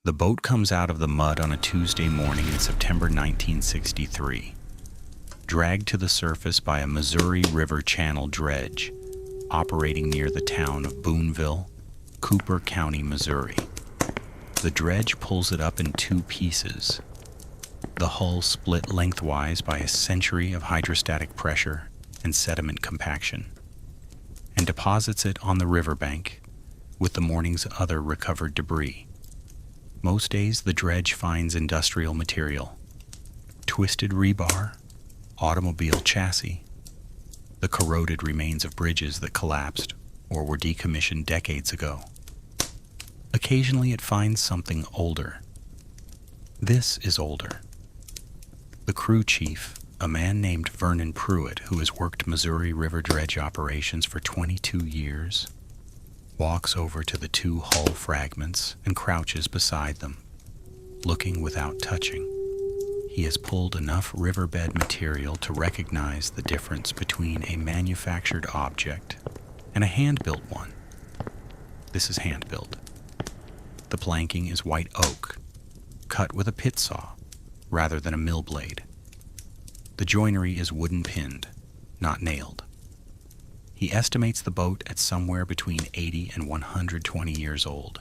The boat comes out of the mud on a Tuesday morning in September 1963, dragged to the surface by a Missouri River Channel dredge operating near the town of Boonville, Cooper County, Missouri. The dredge pulls it up in two pieces, the hull split lengthwise by a century of hydrostatic pressure and sediment compaction, and deposits it on the riverbank with the morning's other recovered debris. Most days the dredge finds industrial material, twisted rebar, automobile chassis, the corroded remains of bridges that collapsed or were decommissioned decades ago. Occasionally it finds something older. This is older. The crew chief, a man named Vernon Pruitt, who has worked Missouri River dredge operations for 22 years, walks over to the two hull fragments and crouches beside them, looking without touching. He has pulled enough riverbed material to recognize the difference between a manufactured object and a hand-built one. This is hand-built. The planking is white oak, cut with a pit saw rather than a mill blade. The joinery is wooden pinned, not nailed. He estimates the boat at somewhere between 80 and 120 years old.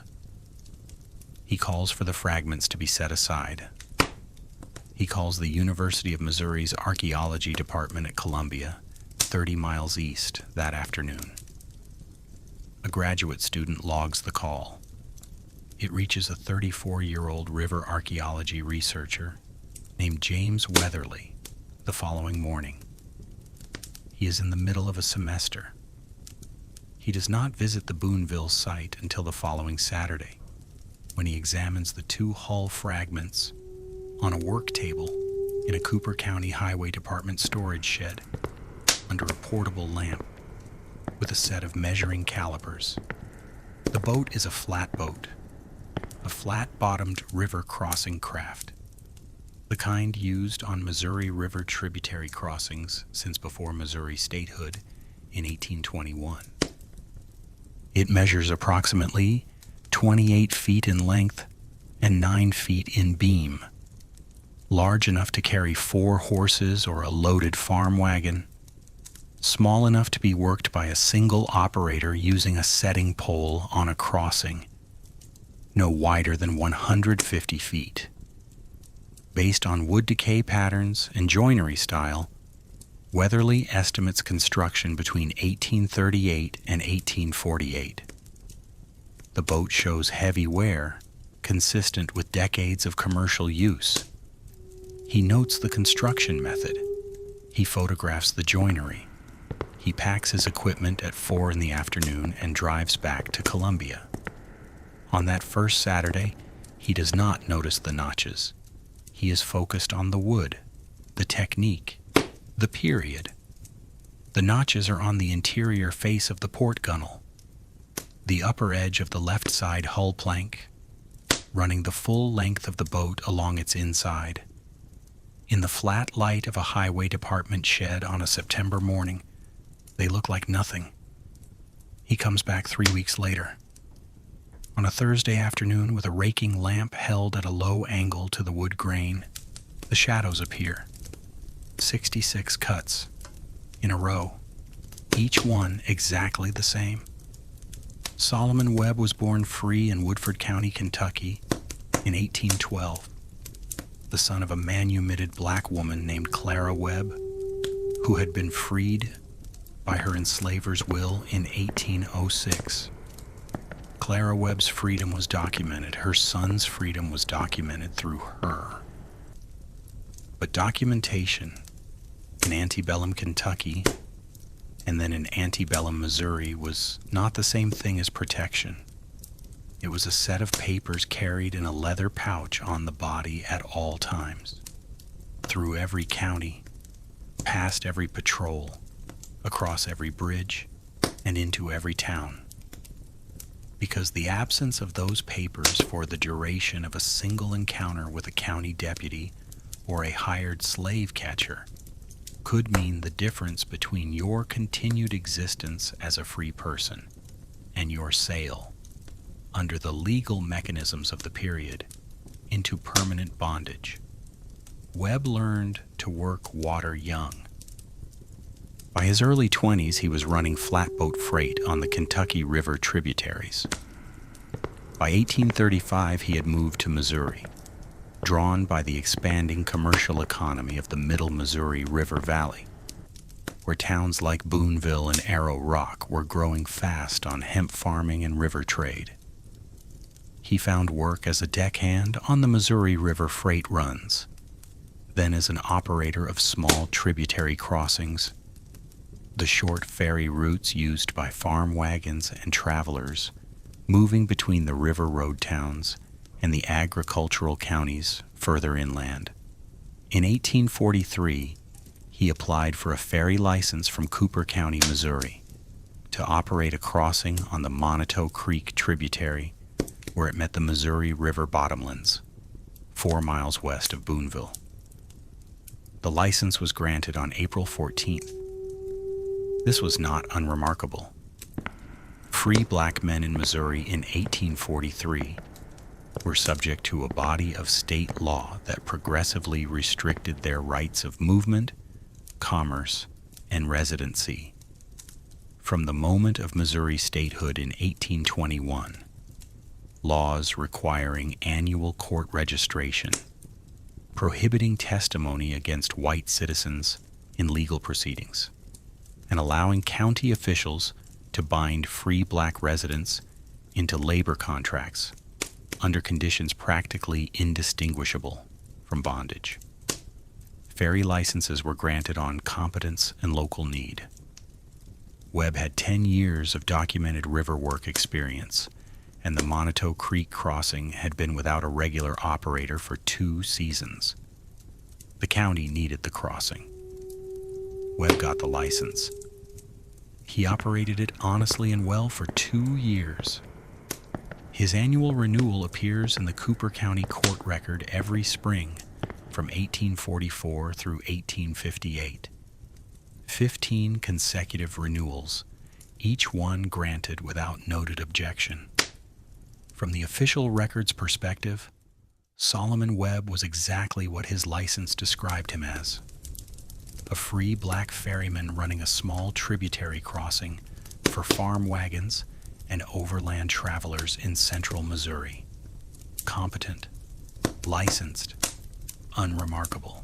He calls for the fragments to be set aside. He calls the University of Missouri's Archaeology Department at Columbia, 30 miles east, that afternoon. A graduate student logs the call. It reaches a 34-year-old river archaeology researcher named James Weatherly the following morning. He is in the middle of a semester. He does not visit the Boonville site until the following Saturday, when he examines the two hull fragments on a work table in a Cooper County Highway Department storage shed under a portable lamp with a set of measuring calipers. The boat is a flatboat, a flat-bottomed river crossing craft, the kind used on Missouri River tributary crossings since before Missouri statehood in 1821. It measures approximately 28 feet in length and 9 feet in beam, large enough to carry 4 horses or a loaded farm wagon, small enough to be worked by a single operator using a setting pole on a crossing, no wider than 150 feet. Based on wood decay patterns and joinery style, Weatherly estimates construction between 1838 and 1848. The boat shows heavy wear, consistent with decades of commercial use. He notes the construction method. He photographs the joinery. He packs his equipment at 4 in the afternoon and drives back to Columbia. On that first Saturday, he does not notice the notches. He is focused on the wood, the technique, the period. The notches are on the interior face of the port gunwale, the upper edge of the left side hull plank, running the full length of the boat along its inside. In the flat light of a highway department shed on a September morning, they look like nothing. He comes back 3 weeks later. On a Thursday afternoon, with a raking lamp held at a low angle to the wood grain, the shadows appear. 66 cuts in a row, each one exactly the same. Solomon Webb was born free in Woodford County, Kentucky in 1812, the son of a manumitted black woman named Clara Webb, who had been freed by her enslaver's will in 1806. Clara Webb's freedom was documented. Her son's freedom was documented through her. But documentation in antebellum Kentucky and then in antebellum Missouri was not the same thing as protection. It was a set of papers carried in a leather pouch on the body at all times, through every county, past every patrol, across every bridge, and into every town. Because the absence of those papers for the duration of a single encounter with a county deputy or a hired slave catcher could mean the difference between your continued existence as a free person and your sale, under the legal mechanisms of the period, into permanent bondage. Webb learned to work water young. By his early 20s, he was running flatboat freight on the Kentucky River tributaries. By 1835, he had moved to Missouri, drawn by the expanding commercial economy of the Middle Missouri River Valley, where towns like Boonville and Arrow Rock were growing fast on hemp farming and river trade. He found work as a deckhand on the Missouri River freight runs, then as an operator of small tributary crossings, the short ferry routes used by farm wagons and travelers moving between the river road towns and the agricultural counties further inland. In 1843, he applied for a ferry license from Cooper County, Missouri, to operate a crossing on the Monoto Creek tributary where it met the Missouri River bottomlands, 4 miles west of Boonville. The license was granted on April 14th. This was not unremarkable. Free black men in Missouri in 1843 were subject to a body of state law that progressively restricted their rights of movement, commerce, and residency. From the moment of Missouri statehood in 1821, laws requiring annual court registration, prohibiting testimony against white citizens in legal proceedings, and allowing county officials to bind free black residents into labor contracts under conditions practically indistinguishable from bondage. Ferry licenses were granted on competence and local need. Webb had 10 years of documented river work experience, and the Monoto Creek crossing had been without a regular operator for 2 seasons. The county needed the crossing. Webb got the license. He operated it honestly and well for 2 years. His annual renewal appears in the Cooper County court record every spring from 1844 through 1858. 15 consecutive renewals, each one granted without noted objection. From the official record's perspective, Solomon Webb was exactly what his license described him as: a free black ferryman running a small tributary crossing for farm wagons and overland travelers in central Missouri. Competent, licensed, unremarkable.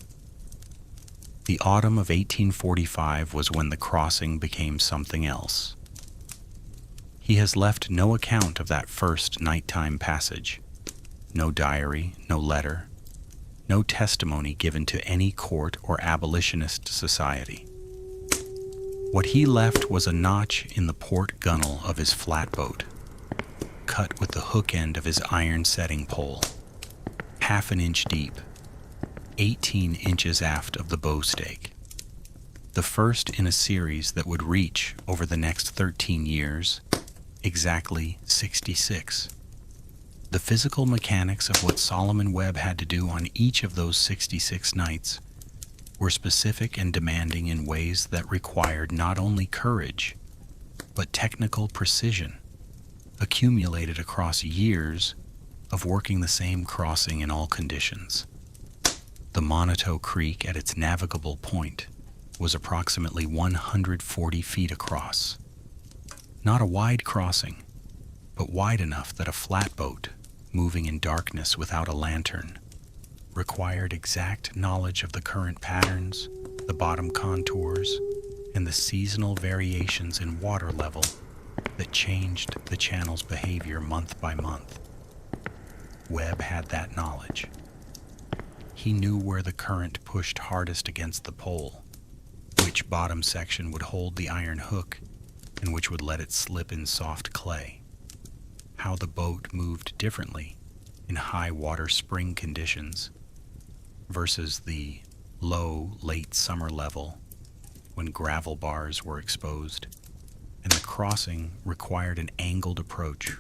The autumn of 1845 was when the crossing became something else. He has left no account of that first nighttime passage. No diary, no letter, no testimony given to any court or abolitionist society. What he left was a notch in the port gunwale of his flatboat, cut with the hook end of his iron setting pole, half an inch deep, 18 inches aft of the bow stake. The first in a series that would reach, over the next 13 years, exactly 66. The physical mechanics of what Solomon Webb had to do on each of those 66 nights were specific and demanding in ways that required not only courage, but technical precision, accumulated across years of working the same crossing in all conditions. The Monoto Creek at its navigable point was approximately 140 feet across. Not a wide crossing, but wide enough that a flatboat, moving in darkness without a lantern, required exact knowledge of the current patterns, the bottom contours, and the seasonal variations in water level that changed the channel's behavior month by month. Webb had that knowledge. He knew where the current pushed hardest against the pole, which bottom section would hold the iron hook and which would let it slip in soft clay, how the boat moved differently in high water spring conditions versus the low late summer level when gravel bars were exposed, and the crossing required an angled approach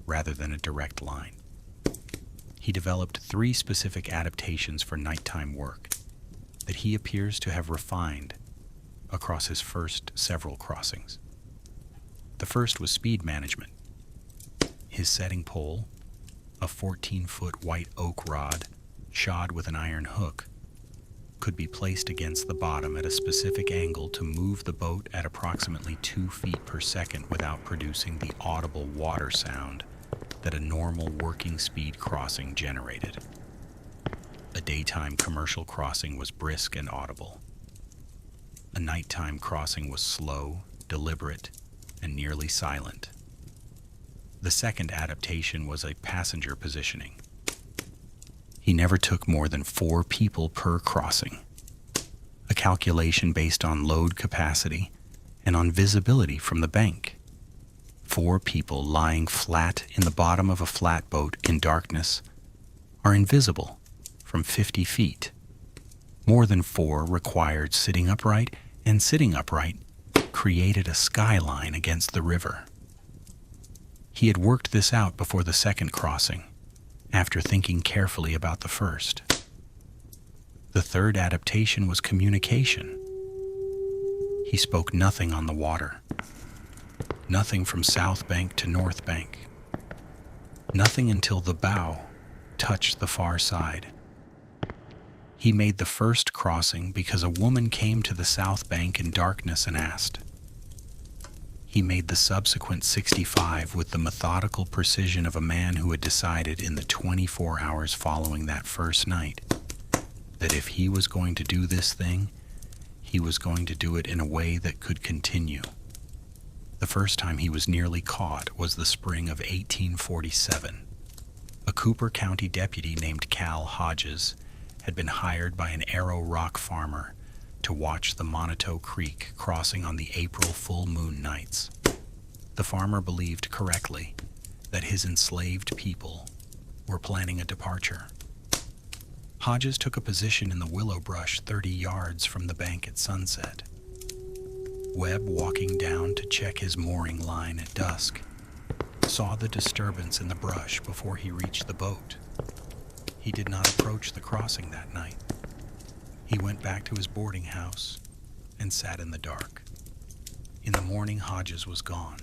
rather than a direct line. He developed 3 specific adaptations for nighttime work that he appears to have refined across his first several crossings. The first was speed management. His setting pole, a 14-foot white oak rod shod with an iron hook, could be placed against the bottom at a specific angle to move the boat at approximately 2 feet per second without producing the audible water sound that a normal working speed crossing generated. A daytime commercial crossing was brisk and audible. A nighttime crossing was slow, deliberate, and nearly silent. The second adaptation was a passenger positioning. He never took more than 4 people per crossing, a calculation based on load capacity and on visibility from the bank. 4 people lying flat in the bottom of a flatboat in darkness are invisible from 50 feet. More than 4 required sitting upright, and sitting upright created a skyline against the river. He had worked this out before the second crossing, after thinking carefully about the first. The third adaptation was communication. He spoke nothing on the water, nothing from south bank to north bank, nothing until the bow touched the far side. He made the first crossing because a woman came to the south bank in darkness and asked. He made the subsequent 65 with the methodical precision of a man who had decided in the 24 hours following that first night that if he was going to do this thing, he was going to do it in a way that could continue. The first time he was nearly caught was the spring of 1847. A Cooper County deputy named Cal Hodges had been hired by an Arrow Rock farmer to watch the Moniteau Creek crossing on the April full moon nights. The farmer believed correctly that his enslaved people were planning a departure. Hodges took a position in the willow brush 30 yards from the bank at sunset. Webb, walking down to check his mooring line at dusk, saw the disturbance in the brush before he reached the boat. He did not approach the crossing that night. He went back to his boarding house and sat in the dark. In the morning, Hodges was gone.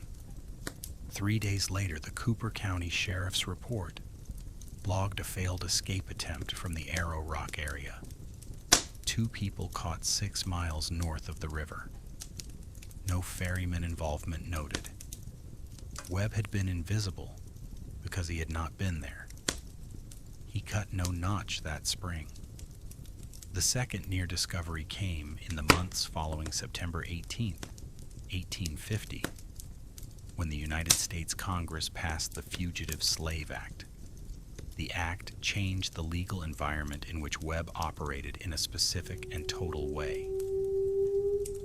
3 days later, the Cooper County Sheriff's report logged a failed escape attempt from the Arrow Rock area. 2 people caught 6 miles north of the river. No ferryman involvement noted. Webb had been invisible because he had not been there. He cut no notch that spring. The second near discovery came in the months following September 18, 1850, when the United States Congress passed the Fugitive Slave Act. The act changed the legal environment in which Webb operated in a specific and total way.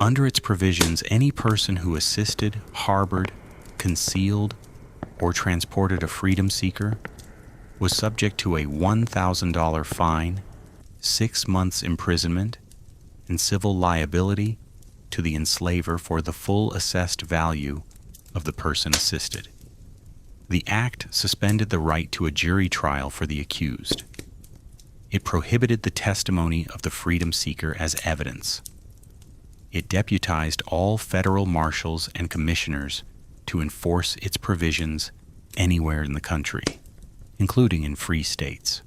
Under its provisions, any person who assisted, harbored, concealed, or transported a freedom seeker was subject to a $1,000 fine, 6 months imprisonment, and civil liability to the enslaver for the full assessed value of the person assisted. The act suspended the right to a jury trial for the accused. It prohibited the testimony of the freedom seeker as evidence. It deputized all federal marshals and commissioners to enforce its provisions anywhere in the country, including in free states.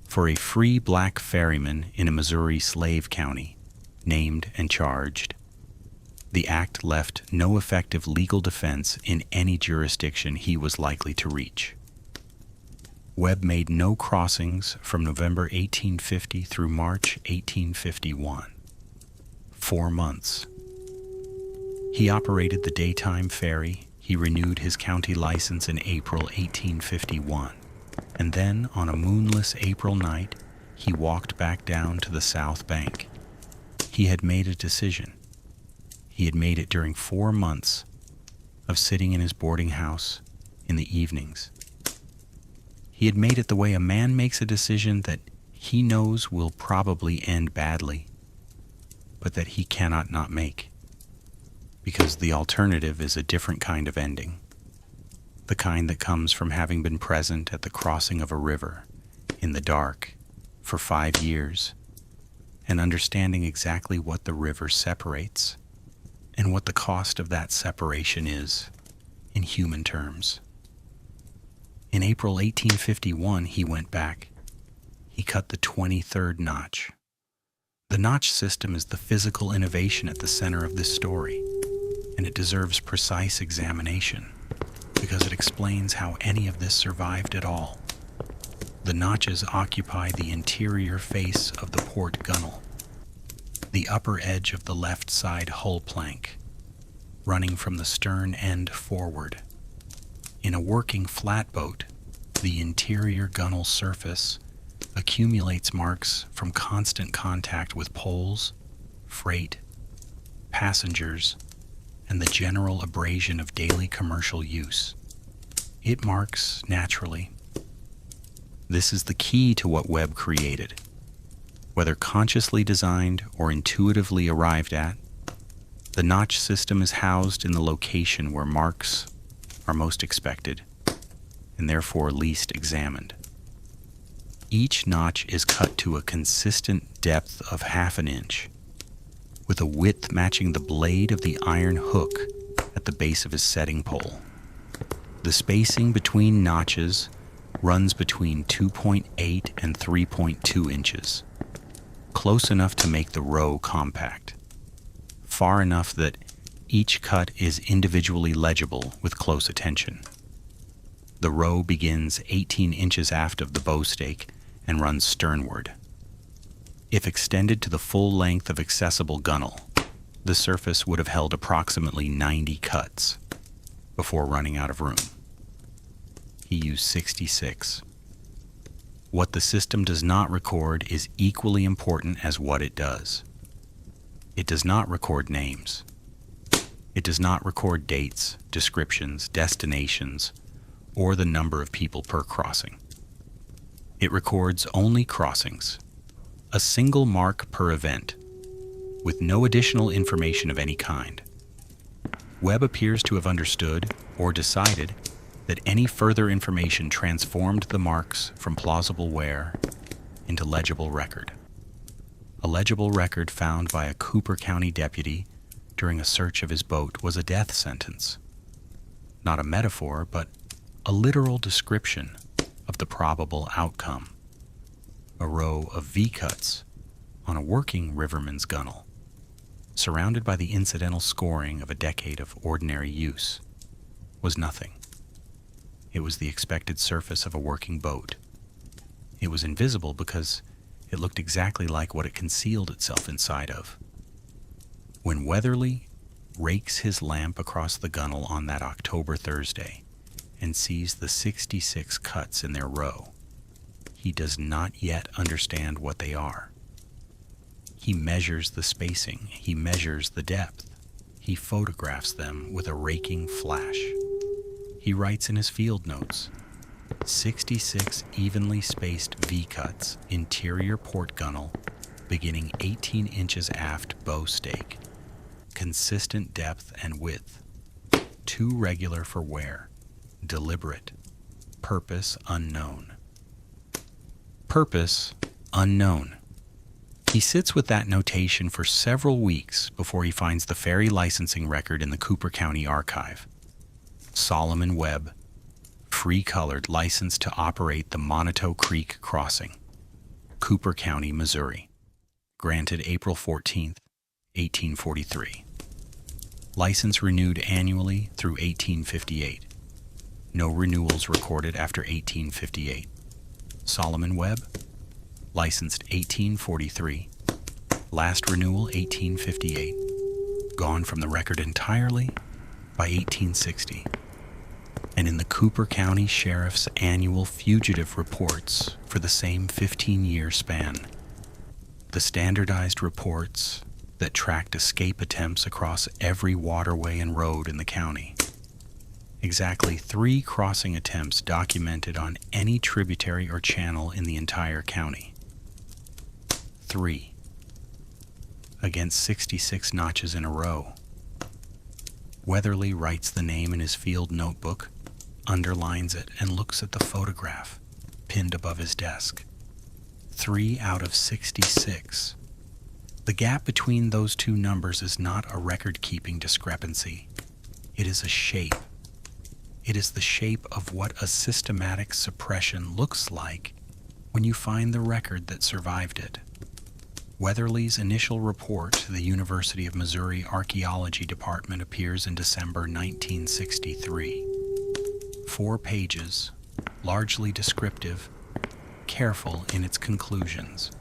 For a free black ferryman in a Missouri slave county, named and charged, the act left no effective legal defense in any jurisdiction he was likely to reach. Webb made no crossings from November 1850 through March 1851. 4 months. He operated the daytime ferry. He renewed his county license in April 1851. And then, on a moonless April night, he walked back down to the south bank. He had made a decision. He had made it during 4 months of sitting in his boarding house in the evenings. He had made it the way a man makes a decision that he knows will probably end badly, but that he cannot not make, because the alternative is a different kind of ending. The kind that comes from having been present at the crossing of a river in the dark for 5 years and understanding exactly what the river separates and what the cost of that separation is in human terms. In April 1851, he went back. He cut the 23rd notch. The notch system is the physical innovation at the center of this story, and it deserves precise examination because it explains how any of this survived at all. The notches occupy the interior face of the port gunwale, the upper edge of the left side hull plank, running from the stern end forward. In a working flatboat, the interior gunwale surface accumulates marks from constant contact with poles, freight, passengers, and the general abrasion of daily commercial use. It marks naturally. This is the key to what Webb created. Whether consciously designed or intuitively arrived at, the notch system is housed in the location where marks are most expected and therefore least examined. Each notch is cut to a consistent depth of 1/2 inch, with a width matching the blade of the iron hook at the base of his setting pole. The spacing between notches runs between 2.8 and 3.2 inches, close enough to make the row compact, far enough that each cut is individually legible with close attention. The row begins 18 inches aft of the bow stake and runs sternward. If extended to the full length of accessible gunwale, the surface would have held approximately 90 cuts before running out of room. He used 66. What the system does not record is equally important as what it does. It does not record names. It does not record dates, descriptions, destinations, or the number of people per crossing. It records only crossings, a single mark per event, with no additional information of any kind. Webb appears to have understood or decided that any further information transformed the marks from plausible wear into legible record. A legible record found by a Cooper County deputy during a search of his boat was a death sentence. Not a metaphor, but a literal description of the probable outcome. A row of V-cuts on a working riverman's gunwale, surrounded by the incidental scoring of a decade of ordinary use, was nothing. It was the expected surface of a working boat. It was invisible because it looked exactly like what it concealed itself inside of. When Weatherly rakes his lamp across the gunwale on that October Thursday and sees the 66 cuts in their row, he does not yet understand what they are. He measures the spacing, he measures the depth, he photographs them with a raking flash. He writes in his field notes, 66 evenly spaced V-cuts, interior port gunwale, beginning 18 inches aft bow stake, consistent depth and width, too regular for wear, deliberate, purpose unknown. Purpose unknown. He sits with that notation for several weeks before he finds the ferry licensing record in the Cooper County Archive. Solomon Webb, free-colored, licensed to operate the Moniteau Creek Crossing, Cooper County, Missouri. Granted April 14, 1843. License renewed annually through 1858. No renewals recorded after 1858. Solomon Webb, licensed 1843. Last renewal 1858. Gone from the record entirely by 1860. And in the Cooper County Sheriff's annual fugitive reports for the same 15-year span. The standardized reports that tracked escape attempts across every waterway and road in the county. Exactly 3 crossing attempts documented on any tributary or channel in the entire county. 3. Against 66 notches in a row. Weatherly writes the name in his field notebook, underlines it, and looks at the photograph pinned above his desk. 3 out of 66. The gap between those two numbers is not a record-keeping discrepancy. It is a shape. It is the shape of what a systematic suppression looks like when you find the record that survived it. Weatherly's initial report to the University of Missouri Archaeology Department appears in December 1963. 4 pages, largely descriptive, careful in its conclusions.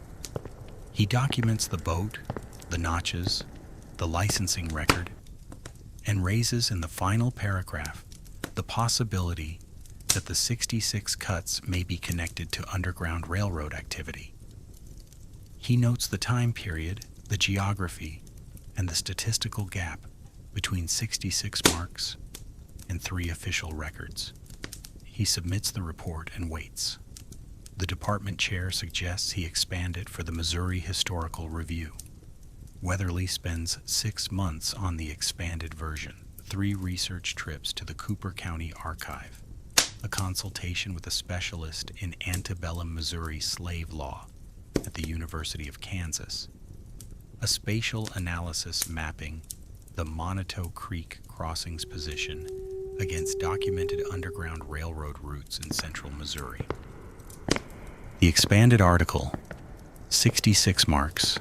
He documents the boat, the notches, the licensing record, and raises in the final paragraph the possibility that the 66 cuts may be connected to Underground Railroad activity. He notes the time period, the geography, and the statistical gap between 66 marks and 3 official records. He submits the report and waits. The department chair suggests he expand it for the Missouri Historical Review. Weatherly spends 6 months on the expanded version, 3 research trips to the Cooper County Archive, a consultation with a specialist in antebellum Missouri slave law at the University of Kansas, a spatial analysis mapping the Monoto Creek crossing's position against documented Underground Railroad routes in central Missouri. The expanded article, 66 marks,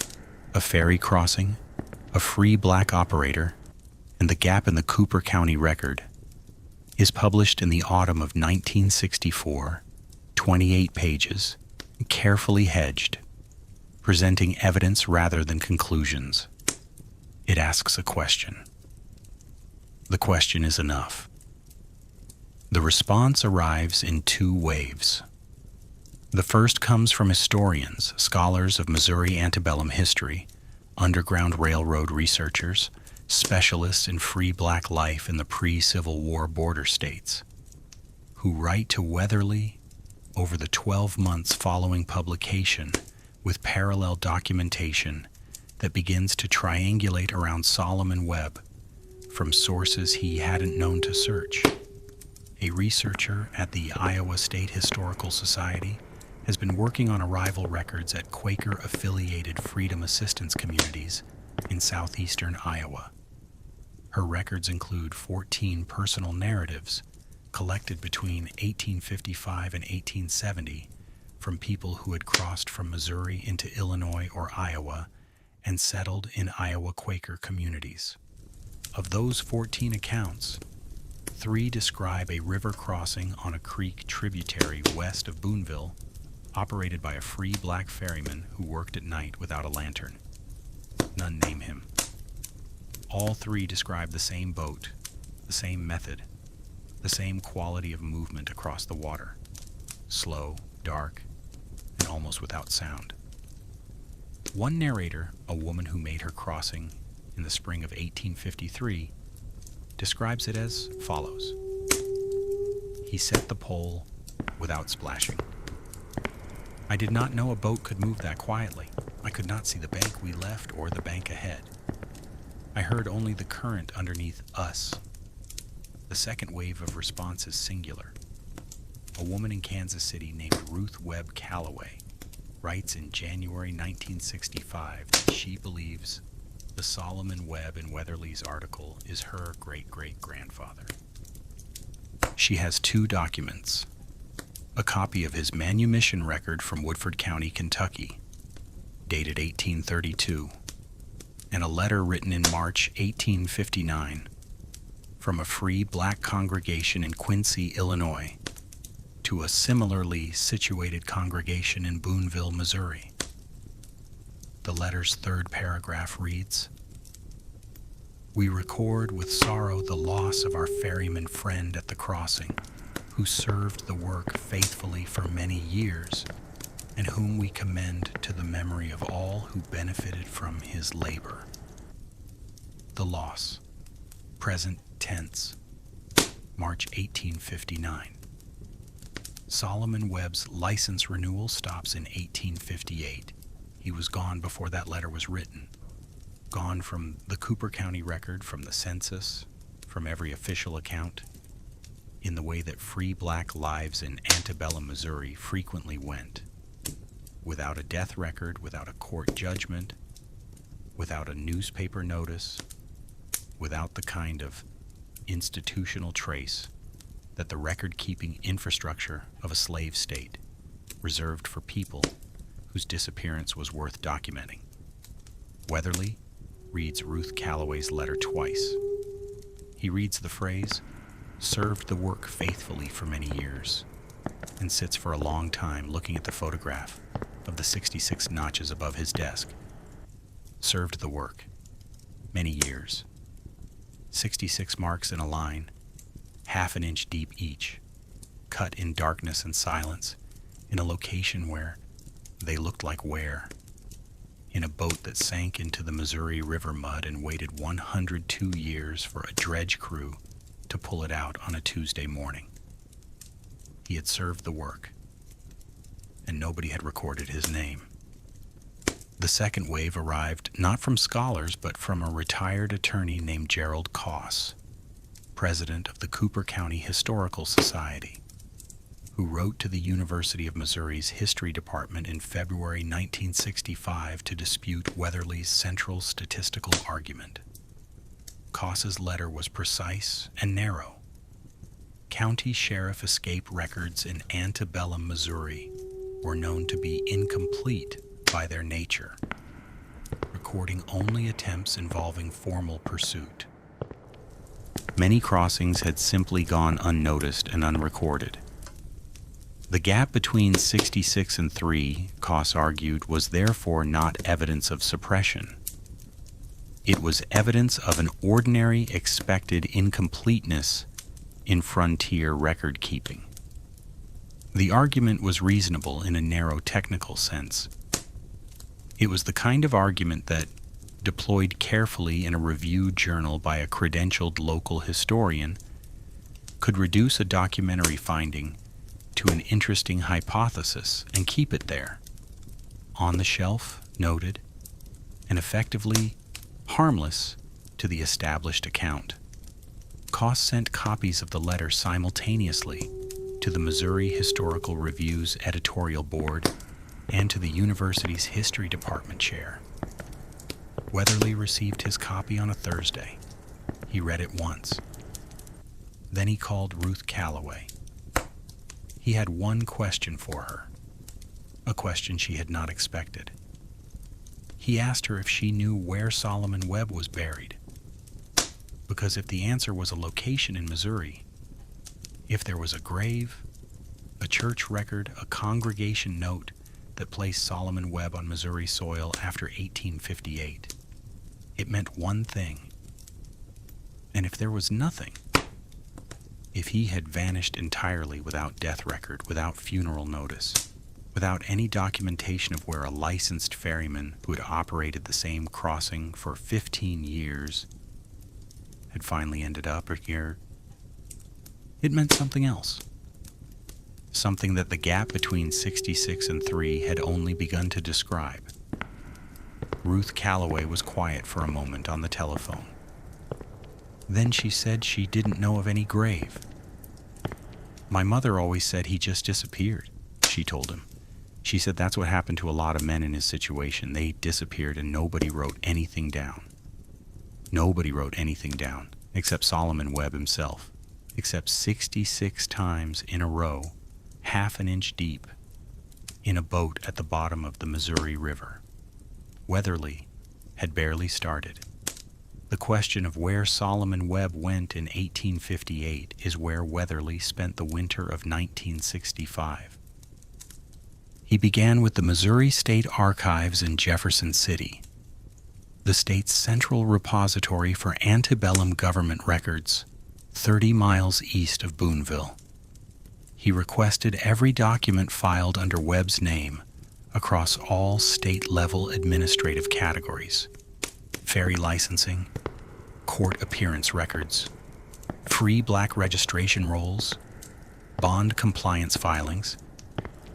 a ferry crossing, a free black operator, and the gap in the Cooper County record, is published in the autumn of 1964, 28 pages, carefully hedged, presenting evidence rather than conclusions. It asks a question. The question is enough. The response arrives in 2 waves. The first comes from historians, scholars of Missouri antebellum history, Underground Railroad researchers, specialists in free black life in the pre-Civil War border states, who write to Weatherly over the 12 months following publication with parallel documentation that begins to triangulate around Solomon Webb from sources he hadn't known to search. A researcher at the Iowa State Historical Society has been working on arrival records at Quaker-affiliated Freedom Assistance communities in southeastern Iowa. Her records include 14 personal narratives collected between 1855 and 1870 from people who had crossed from Missouri into Illinois or Iowa and settled in Iowa Quaker communities. Of those 14 accounts, 3 describe a river crossing on a creek tributary west of Boonville, operated by a free black ferryman who worked at night without a lantern. None name him. All 3 describe the same boat, the same method, the same quality of movement across the water, slow, dark, and almost without sound. One narrator, a woman who made her crossing in the spring of 1853, describes it as follows. He set the pole without splashing. I did not know a boat could move that quietly. I could not see the bank we left or the bank ahead. I heard only the current underneath us. The second wave of response is singular. A woman in Kansas City named Ruth Webb Calloway writes in January 1965 that she believes the Solomon Webb in Weatherly's article is her great-great-grandfather. She has 2 documents, a copy of his manumission record from Woodford County, Kentucky, dated 1832, and a letter written in March 1859 from a free black congregation in Quincy, Illinois, to a similarly situated congregation in Boonville, Missouri. The letter's 3rd paragraph reads, "We record with sorrow the loss of our ferryman friend at the crossing, who served the work faithfully for many years, and whom we commend to the memory of all who benefited from his labor." The loss, present tense, March 1859. Solomon Webb's license renewal stops in 1858. He was gone before that letter was written. Gone from the Cooper County record, from the census, from every official account, in the way that free black lives in antebellum Missouri frequently went. Without a death record, without a court judgment, without a newspaper notice, without the kind of institutional trace that the record-keeping infrastructure of a slave state, reserved for people whose disappearance was worth documenting. Weatherly reads Ruth Calloway's letter twice. He reads the phrase, "served the work faithfully for many years," and sits for a long time looking at the photograph of the 66 notches above his desk. Served the work. Many years. 66 marks in a line, half an inch deep each, cut in darkness and silence, in a location where they looked like where? In a boat that sank into the Missouri River mud and waited 102 years for a dredge crew to pull it out on a Tuesday morning. He had served the work, and nobody had recorded his name. The second wave arrived not from scholars, but from a retired attorney named Gerald Koss, president of the Cooper County Historical Society, who wrote to the University of Missouri's History Department in February 1965 to dispute Weatherly's central statistical argument. Koss's letter was precise and narrow. County sheriff escape records in antebellum Missouri were known to be incomplete by their nature, recording only attempts involving formal pursuit. Many crossings had simply gone unnoticed and unrecorded. The gap between 66 and 3, Koss argued, was therefore not evidence of suppression. It was evidence of an ordinary expected incompleteness in frontier record keeping. The argument was reasonable in a narrow technical sense. It was the kind of argument that, deployed carefully in a review journal by a credentialed local historian, could reduce a documentary finding to an interesting hypothesis and keep it there, on the shelf, noted, and effectively harmless to the established account. Koss sent copies of the letter simultaneously to the Missouri Historical Review's editorial board and to the university's history department chair. Weatherly received his copy on a Thursday. He read it once. Then he called Ruth Calloway. He had one question for her, a question she had not expected. He asked her if she knew where Solomon Webb was buried. Because if the answer was a location in Missouri, if there was a grave, a church record, a congregation note that placed Solomon Webb on Missouri soil after 1858, it meant one thing. And if there was nothing, if he had vanished entirely without death record, without funeral notice, without any documentation of where a licensed ferryman who had operated the same crossing for 15 years had finally ended up here, it meant something else. Something that the gap between 66 and 3 had only begun to describe. Ruth Calloway was quiet for a moment on the telephone. Then she said she didn't know of any grave. "My mother always said he just disappeared," she told him. She said that's what happened to a lot of men in his situation. They disappeared and nobody wrote anything down. Nobody wrote anything down, except Solomon Webb himself, except 66 times in a row, half an inch deep, in a boat at the bottom of the Missouri River. Weatherly had barely started. The question of where Solomon Webb went in 1858 is where Weatherly spent the winter of 1965. He began with the Missouri State Archives in Jefferson City, the state's central repository for antebellum government records, 30 miles east of Boonville. He requested every document filed under Webb's name across all state-level administrative categories: ferry licensing, court appearance records, free black registration rolls, bond compliance filings,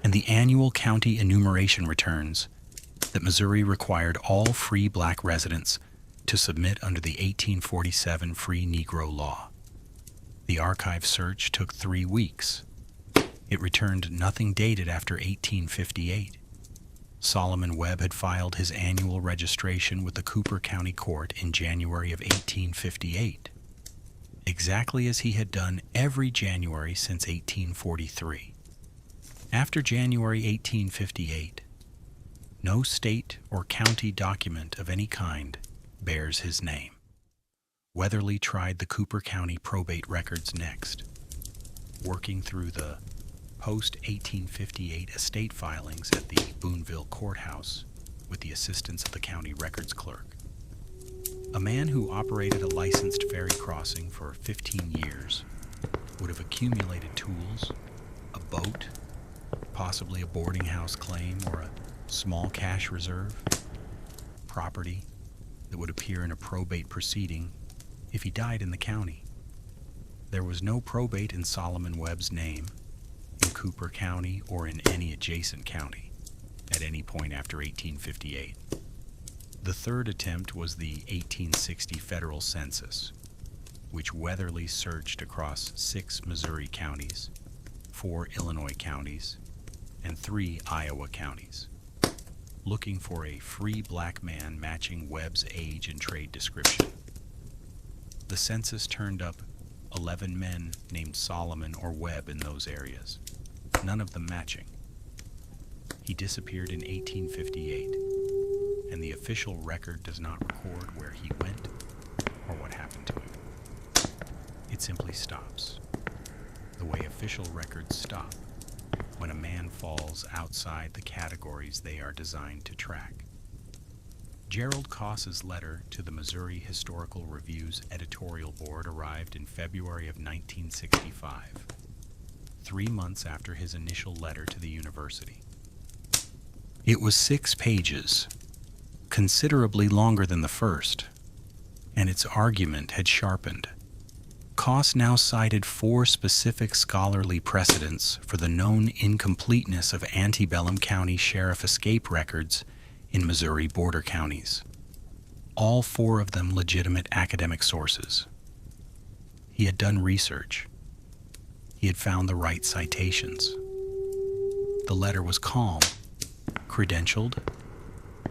and the annual county enumeration returns that Missouri required all free black residents to submit under the 1847 Free Negro Law. The archive search took 3 weeks. It returned nothing dated after 1858. Solomon Webb had filed his annual registration with the Cooper County Court in January of 1858. exactly as he had done every January since 1843. After January 1858, no state or county document of any kind bears his name. Weatherly tried the Cooper County probate records next, working through the post-1858 estate filings at the Boonville courthouse with the assistance of the county records clerk. A man who operated a licensed ferry crossing for 15 years would have accumulated tools, a boat, possibly a boarding house claim or a small cash reserve, property that would appear in a probate proceeding if he died in the county. There was no probate in Solomon Webb's name in Cooper County or in any adjacent county at any point after 1858. The third attempt was the 1860 federal census, which Weatherly searched across 6 Missouri counties, 4 Illinois counties, and 3 Iowa counties, looking for a free black man matching Webb's age and trade description. The census turned up 11 men named Solomon or Webb in those areas, none of them matching. He disappeared in 1858, and the official record does not record where he went or what happened to him. It simply stops, the way official records stop when a man falls outside the categories they are designed to track. Gerald Koss's letter to the Missouri Historical Review's editorial board arrived in February of 1965, 3 months after his initial letter to the university. It was 6 pages, considerably longer than the first, and its argument had sharpened. Koss now cited 4 specific scholarly precedents for the known incompleteness of antebellum county sheriff escape records in Missouri border counties, all 4 of them legitimate academic sources. He had done research. He had found the right citations. The letter was calm, credentialed,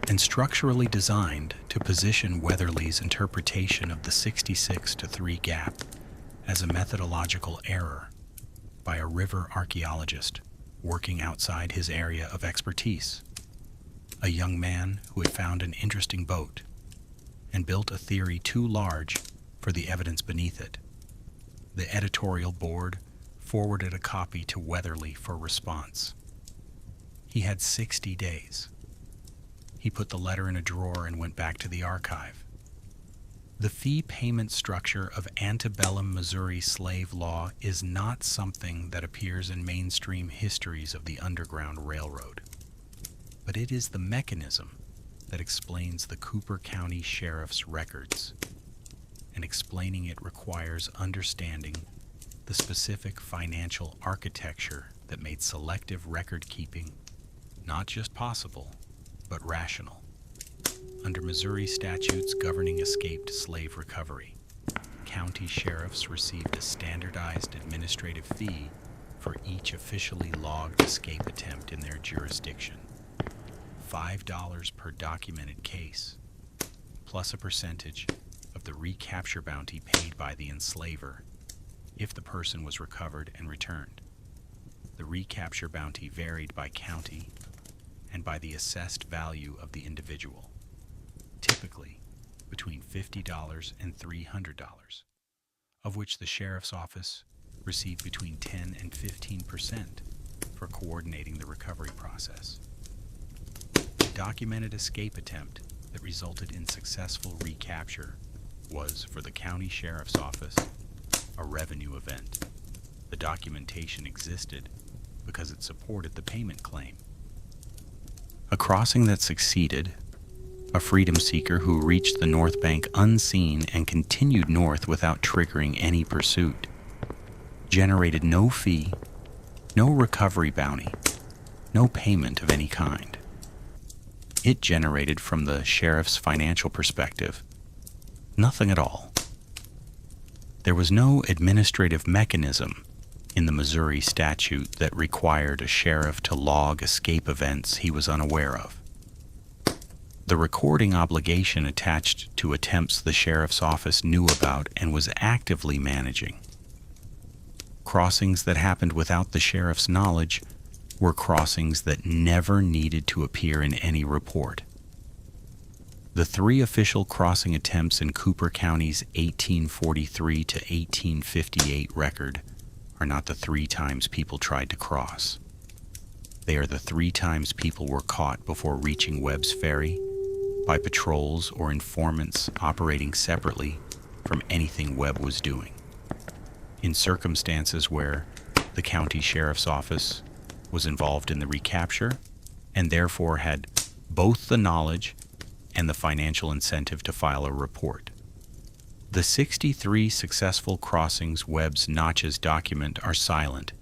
and structurally designed to position Weatherly's interpretation of the 66-3 gap as a methodological error by a river archaeologist working outside his area of expertise, a young man who had found an interesting boat and built a theory too large for the evidence beneath it. The editorial board forwarded a copy to Weatherly for response. He had 60 days. He put the letter in a drawer and went back to the archive. The fee payment structure of antebellum Missouri slave law is not something that appears in mainstream histories of the Underground Railroad, but it is the mechanism that explains the Cooper County Sheriff's records, and explaining it requires understanding the specific financial architecture that made selective record keeping not just possible, but rational. Under Missouri statutes governing escaped slave recovery, county sheriffs received a standardized administrative fee for each officially logged escape attempt in their jurisdiction. $5 per documented case, plus a percentage of the recapture bounty paid by the enslaver if the person was recovered and returned. The recapture bounty varied by county and by the assessed value of the individual, typically between $50 and $300, of which the sheriff's office received between 10 and 15% for coordinating the recovery process. The documented escape attempt that resulted in successful recapture was, for the county sheriff's office, a revenue event. The documentation existed because it supported the payment claim. A crossing that succeeded, a freedom seeker who reached the North Bank unseen and continued north without triggering any pursuit, generated no fee, no recovery bounty, no payment of any kind. It generated, from the sheriff's financial perspective, nothing at all. There was no administrative mechanism in the Missouri statute that required a sheriff to log escape events he was unaware of. The recording obligation attached to attempts the sheriff's office knew about and was actively managing. Crossings that happened without the sheriff's knowledge were crossings that never needed to appear in any report. The 3 official crossing attempts in Cooper County's 1843 to 1858 record are not the 3 times people tried to cross. They are the 3 times people were caught before reaching Webb's Ferry by patrols or informants operating separately from anything Webb was doing, in circumstances where the county sheriff's office was involved in the recapture and therefore had both the knowledge and the financial incentive to file a report. The 63 successful crossings Webb's notches document are silent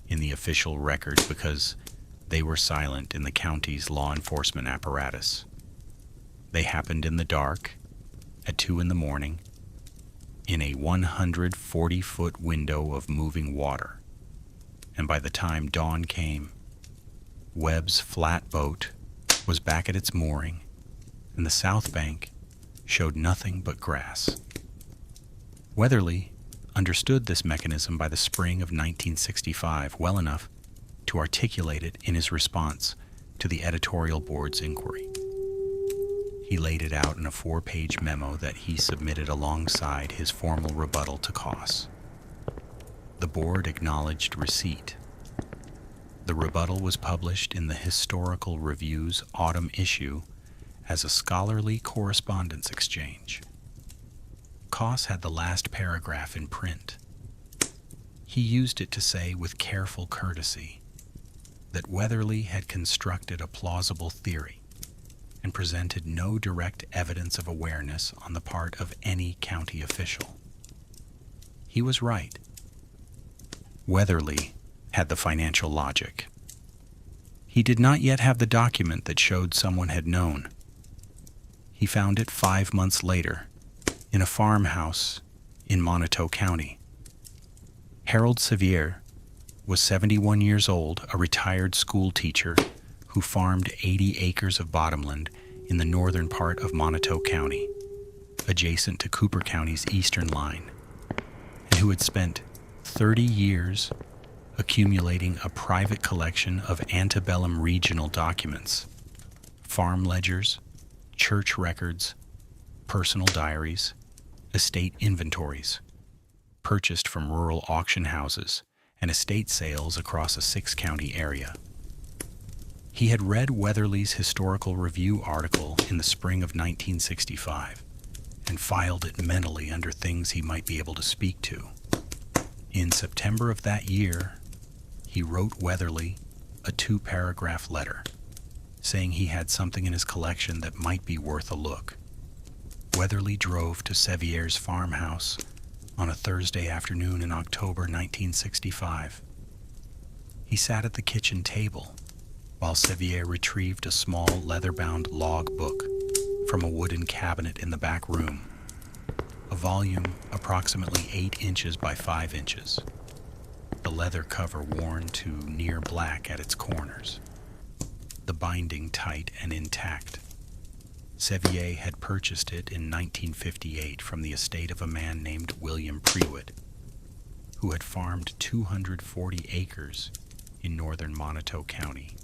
in the official record because they were silent in the county's law enforcement apparatus. They happened in the dark, at 2 in the morning, in a 140-foot window of moving water, and by the time dawn came, Webb's flatboat was back at its mooring, and the south bank showed nothing but grass. Weatherly understood this mechanism by the spring of 1965 well enough to articulate it in his response to the editorial board's inquiry. He laid it out in a 4-page memo that he submitted alongside his formal rebuttal to Koss. The board acknowledged receipt. The rebuttal was published in the Historical Review's autumn issue as a scholarly correspondence exchange. Koss had the last paragraph in print. He used it to say with careful courtesy that Weatherly had constructed a plausible theory and presented no direct evidence of awareness on the part of any county official. He was right. Weatherly had the financial logic. He did not yet have the document that showed someone had known. He found it 5 months later in a farmhouse in Monteau County. Harold Sevier was 71 years old, a retired school teacher who farmed 80 acres of bottomland in the northern part of Monteau County, adjacent to Cooper County's eastern line, and who had spent 30 years accumulating a private collection of antebellum regional documents, farm ledgers, church records, personal diaries, estate inventories, purchased from rural auction houses and estate sales across a 6-county area. He had read Weatherly's Historical Review article in the spring of 1965 and filed it mentally under things he might be able to speak to. In September of that year, he wrote Weatherly a 2-paragraph letter saying he had something in his collection that might be worth a look. Weatherly drove to Sevier's farmhouse on a Thursday afternoon in October 1965. He sat at the kitchen table while Sevier retrieved a small leather-bound log book from a wooden cabinet in the back room, a volume approximately 8 inches by 5 inches, the leather cover worn to near black at its corners, the binding tight and intact. Sevier had purchased it in 1958 from the estate of a man named William Prewitt, who had farmed 240 acres in northern Monteau County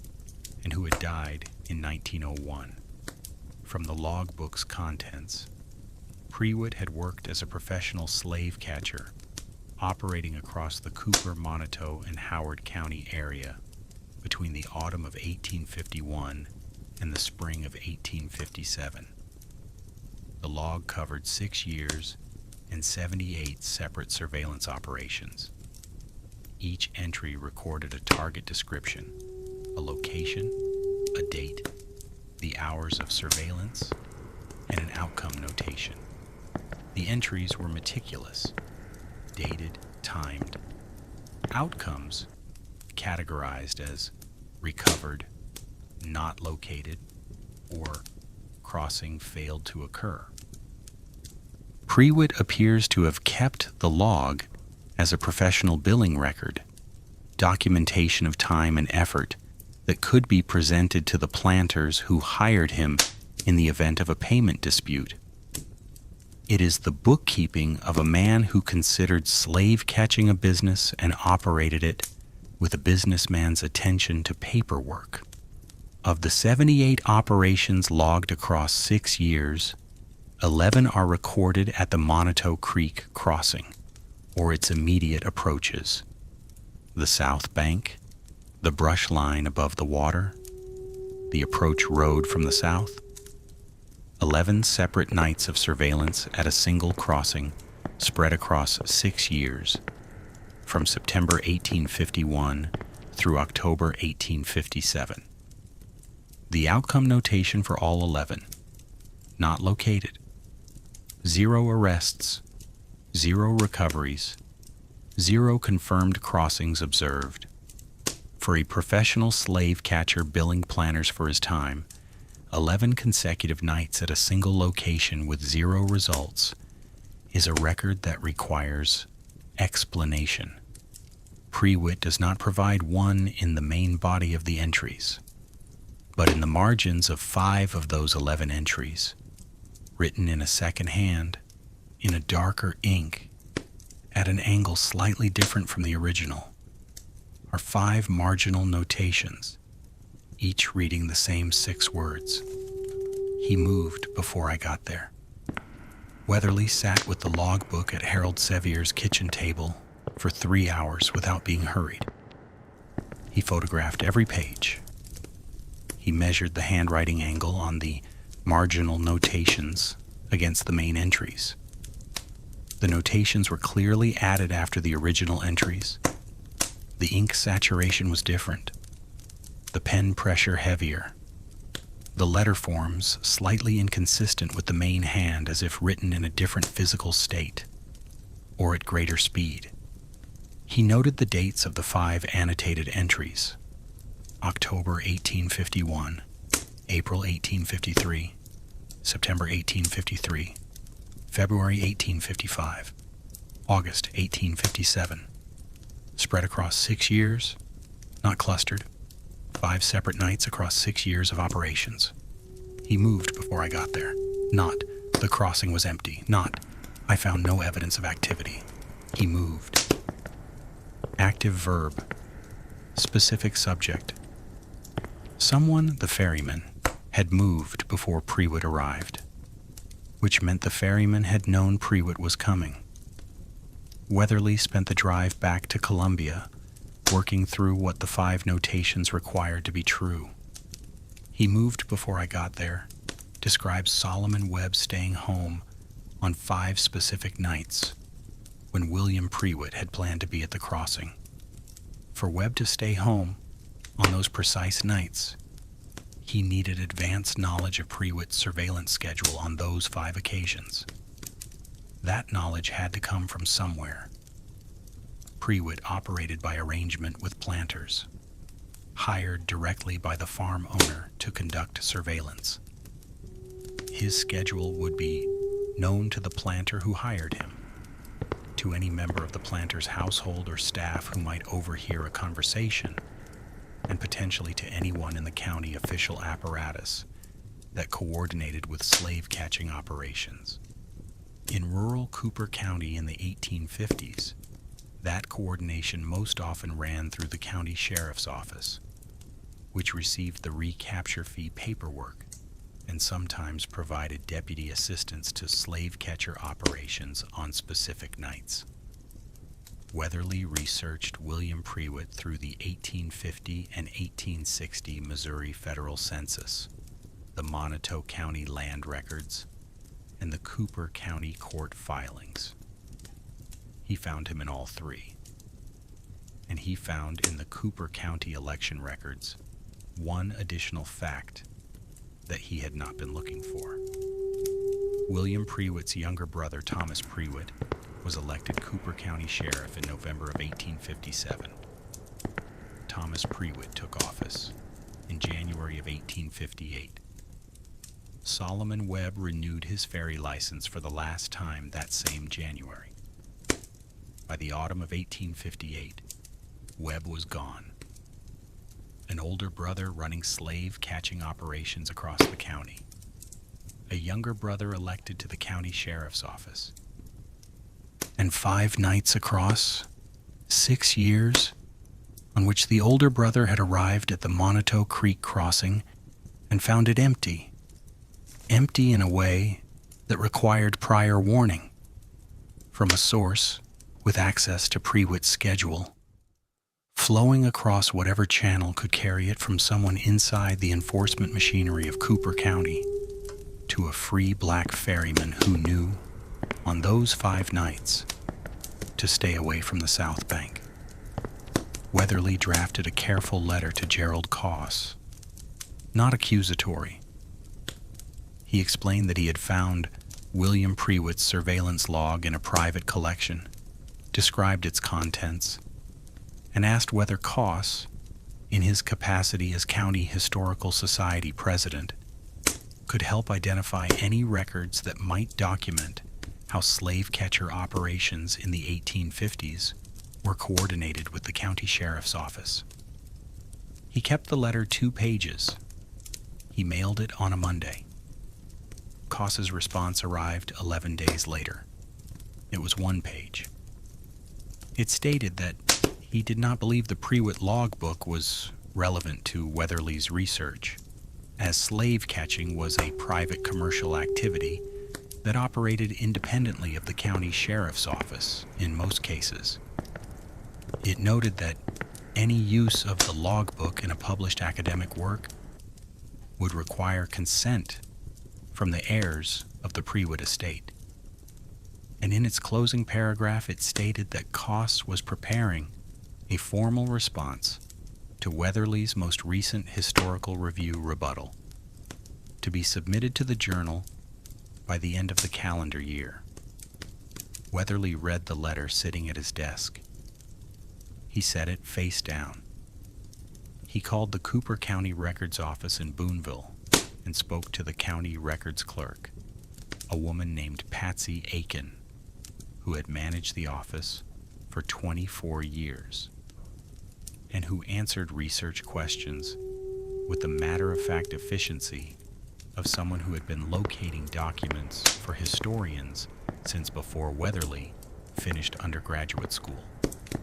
and who had died in 1901. From the logbook's contents, Prewitt had worked as a professional slave catcher, operating across the Cooper, Monteau, and Howard County area between the autumn of 1851 and the spring of 1857. The log covered 6 years and 78 separate surveillance operations. Each entry recorded a target description, a location, a date, the hours of surveillance, and an outcome notation. The entries were meticulous, dated, timed. Outcomes categorized as recovered, not located, or crossing failed to occur. Prewitt appears to have kept the log as a professional billing record, documentation of time and effort that could be presented to the planters who hired him in the event of a payment dispute. It is the bookkeeping of a man who considered slave catching a business and operated it with a businessman's attention to paperwork. Of the 78 operations logged across 6 years, 11 are recorded at the Monteto Creek crossing, or its immediate approaches, the south bank, the brush line above the water, the approach road from the south. 11 separate nights of surveillance at a single crossing spread across 6 years, from September 1851 through October 1857. The outcome notation for all 11: not located. 0 arrests, 0 recoveries, 0 confirmed crossings observed. For a professional slave catcher billing planners for his time, 11 consecutive nights at a single location with 0 results is a record that requires explanation. Prewitt does not provide one in the main body of the entries, but in the margins of 5 of those 11 entries, written in a second hand, in a darker ink, at an angle slightly different from the original, are 5 marginal notations, each reading the same 6 words. He moved before I got there. Weatherly sat with the logbook at Harold Sevier's kitchen table for 3 hours without being hurried. He photographed every page. He measured the handwriting angle on the marginal notations against the main entries. The notations were clearly added after the original entries. The ink saturation was different, the pen pressure heavier, the letter forms slightly inconsistent with the main hand, as if written in a different physical state or at greater speed. He noted the dates of the 5 annotated entries: October 1851, April 1853, September 1853, February 1855, August 1857. Spread across 6 years, not clustered. 5 separate nights across 6 years of operations. He moved before I got there. Not, the crossing was empty. Not, I found no evidence of activity. He moved. Active verb. Specific subject. Someone, the ferryman, had moved before Prewitt arrived, which meant the ferryman had known Prewitt was coming. Weatherly spent the drive back to Columbia working through what the 5 notations required to be true. He moved before I got there describes Solomon Webb staying home on 5 specific nights when William Prewitt had planned to be at the crossing. For Webb to stay home on those precise nights, he needed advanced knowledge of Prewitt's surveillance schedule on those 5 occasions. That knowledge had to come from somewhere. Prewitt operated by arrangement with planters, hired directly by the farm owner to conduct surveillance. His schedule would be known to the planter who hired him, to any member of the planter's household or staff who might overhear a conversation, and potentially to anyone in the county official apparatus that coordinated with slave-catching operations. In rural Cooper County in the 1850s, that coordination most often ran through the county sheriff's office, which received the recapture fee paperwork and sometimes provided deputy assistance to slave catcher operations on specific nights. Weatherly researched William Prewitt through the 1850 and 1860 Missouri Federal Census, the Monteto County land records, and the Cooper County court filings. He found him in all 3. And he found in the Cooper County election records one additional fact that he had not been looking for. William Prewitt's younger brother, Thomas Prewitt, was elected Cooper County Sheriff in November of 1857. Thomas Prewitt took office in January of 1858. Solomon Webb renewed his ferry license for the last time that same January. By the autumn of 1858, Webb was gone. An older brother running slave-catching operations across the county, a younger brother elected to the county sheriff's office. And 5 nights across 6 years on which the older brother had arrived at the Moniteau Creek crossing and found it empty. Empty in a way that required prior warning from a source with access to Prewitt's schedule, flowing across whatever channel could carry it from someone inside the enforcement machinery of Cooper County to a free black ferryman who knew, on those 5 nights, to stay away from the South Bank. Weatherly drafted a careful letter to Gerald Koss, not accusatory. He explained that he had found William Prewitt's surveillance log in a private collection, described its contents, and asked whether Koss, in his capacity as County Historical Society president, could help identify any records that might document how slave catcher operations in the 1850s were coordinated with the county sheriff's office. He kept the letter 2 pages. He mailed it on a Monday. Koss's response arrived 11 days later. It was 1 page. It stated that he did not believe the Prewitt logbook was relevant to Weatherly's research, as slave catching was a private commercial activity that operated independently of the county sheriff's office in most cases. It noted that any use of the logbook in a published academic work would require consent from the heirs of the Prewitt estate. And in its closing paragraph, it stated that Koss was preparing a formal response to Weatherly's most recent historical review rebuttal, to be submitted to the journal by the end of the calendar year. Weatherly read the letter sitting at his desk. He set it face down. He called the Cooper County Records Office in Boonville and spoke to the county records clerk, a woman named Patsy Aiken, who had managed the office for 24 years and who answered research questions with the matter-of-fact efficiency of someone who had been locating documents for historians since before Weatherly finished undergraduate school.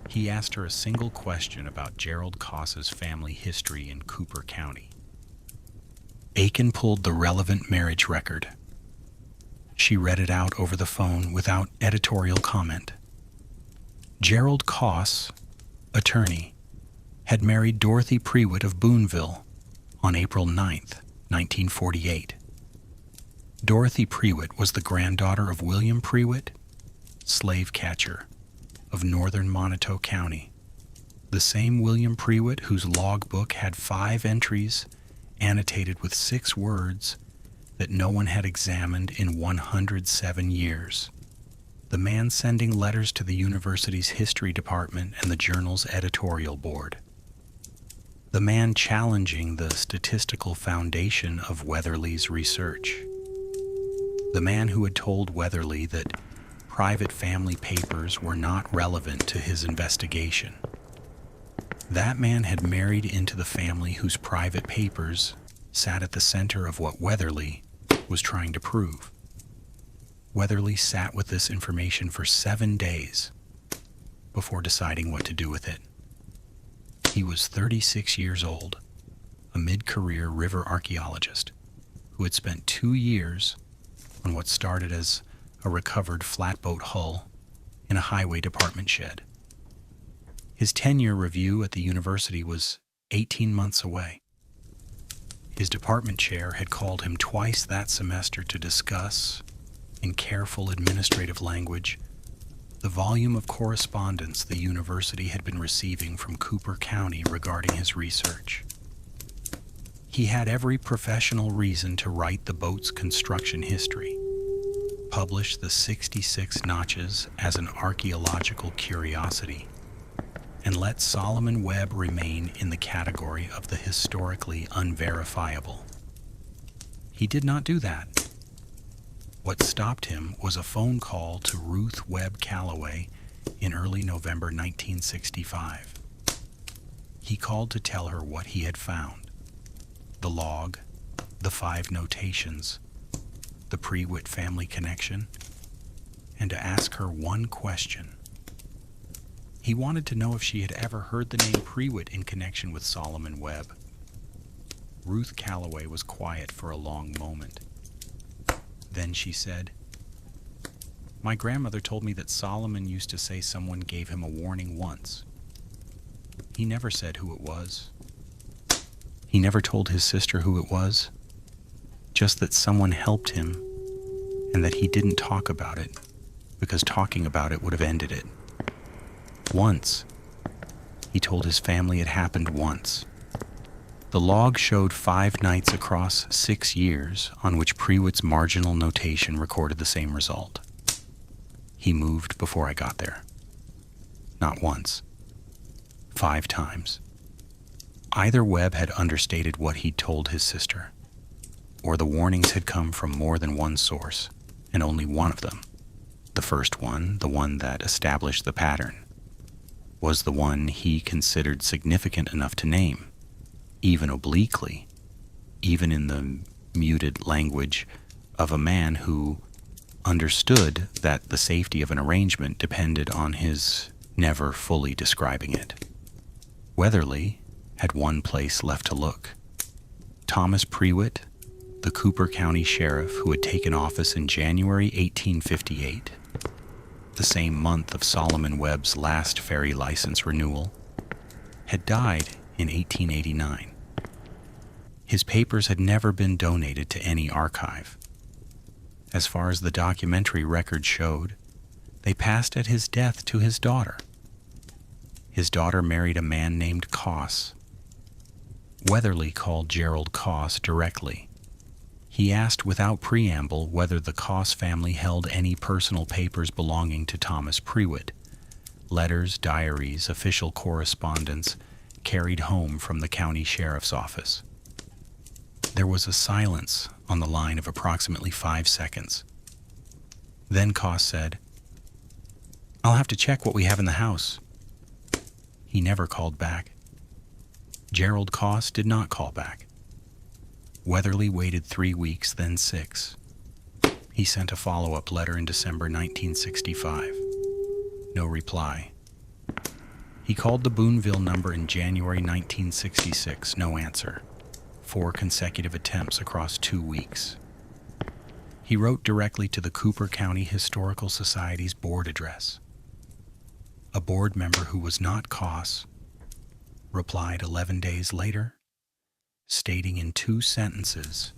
He asked her a single question about Gerald Koss's family history in Cooper County. Aiken pulled the relevant marriage record. She read it out over the phone without editorial comment. Gerald Koss, attorney, had married Dorothy Prewitt of Boonville on April 9th, 1948. Dorothy Prewitt was the granddaughter of William Prewitt, slave catcher, of northern Moniteau County, the same William Prewitt whose logbook had 5 entries annotated with 6 words that no one had examined in 107 years. The man sending letters to the university's history department and the journal's editorial board. The man challenging the statistical foundation of Weatherly's research. The man who had told Weatherly that private family papers were not relevant to his investigation. That man had married into the family whose private papers sat at the center of what Weatherly was trying to prove. Weatherly sat with this information for 7 days before deciding what to do with it. He was 36 years old, a mid-career river archaeologist who had spent 2 years on what started as a recovered flatboat hull in a highway department shed. His tenure review at the university was 18 months away. His department chair had called him twice that semester to discuss, in careful administrative language, the volume of correspondence the university had been receiving from Cooper County regarding his research. He had every professional reason to write the boat's construction history, publish the 66 notches as an archaeological curiosity, and let Solomon Webb remain in the category of the historically unverifiable. He did not do that. What stopped him was a phone call to Ruth Webb Calloway in early November 1965. He called to tell her what he had found: the log, the 5 notations, the Prewitt family connection, and to ask her one question. He wanted to know if she had ever heard the name Prewitt in connection with Solomon Webb. Ruth Calloway was quiet for a long moment. Then she said, "My grandmother told me that Solomon used to say someone gave him a warning once. He never said who it was. He never told his sister who it was, just that someone helped him and that he didn't talk about it because talking about it would have ended it. Once, he told his family it happened once. The log showed 5 nights across 6 years on which Prewitt's marginal notation recorded the same result. He moved before I got there. Not once. 5 times. Either Webb had understated what he'd told his sister, or the warnings had come from more than one source, and only one of them, the first one, the one that established the pattern, was the one he considered significant enough to name, even obliquely, even in the muted language of a man who understood that the safety of an arrangement depended on his never fully describing it. Weatherly had one place left to look. Thomas Prewitt, the Cooper County Sheriff who had taken office in January 1858, the same month of Solomon Webb's last ferry license renewal, had died in 1889. His papers had never been donated to any archive. As far as the documentary record showed, they passed at his death to his daughter. His daughter married a man named Koss. Weatherly called Gerald Koss directly. He asked without preamble whether the Koss family held any personal papers belonging to Thomas Prewitt, letters, diaries, official correspondence carried home from the county sheriff's office. There was a silence on the line of approximately 5 seconds. Then Koss said, "I'll have to check what we have in the house." He never called back. Gerald Koss did not call back. Weatherly waited 3 weeks, then 6. He sent a follow-up letter in December 1965. No reply. He called the Boonville number in January 1966. No answer. 4 consecutive attempts across 2 weeks. He wrote directly to the Cooper County Historical Society's board address. A board member who was not Koss replied 11 days later, stating in 2 sentences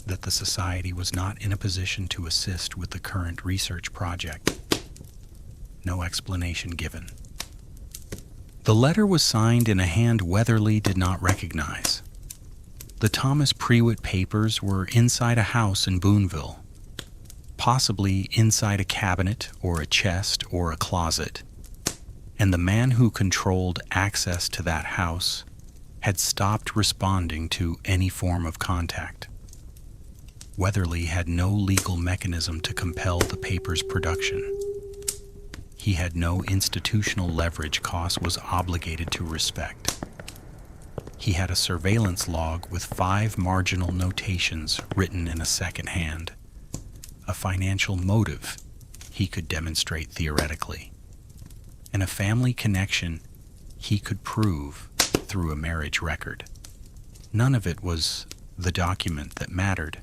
that the society was not in a position to assist with the current research project. No explanation given. The letter was signed in a hand Weatherly did not recognize. The Thomas Prewitt papers were inside a house in Boonville, possibly inside a cabinet or a chest or a closet, and the man who controlled access to that house had stopped responding to any form of contact. Weatherly had no legal mechanism to compel the paper's production. He had no institutional leverage Koss was obligated to respect. He had a surveillance log with 5 marginal notations written in a second hand, a financial motive he could demonstrate theoretically, and a family connection he could prove through a marriage record. None of it was the document that mattered.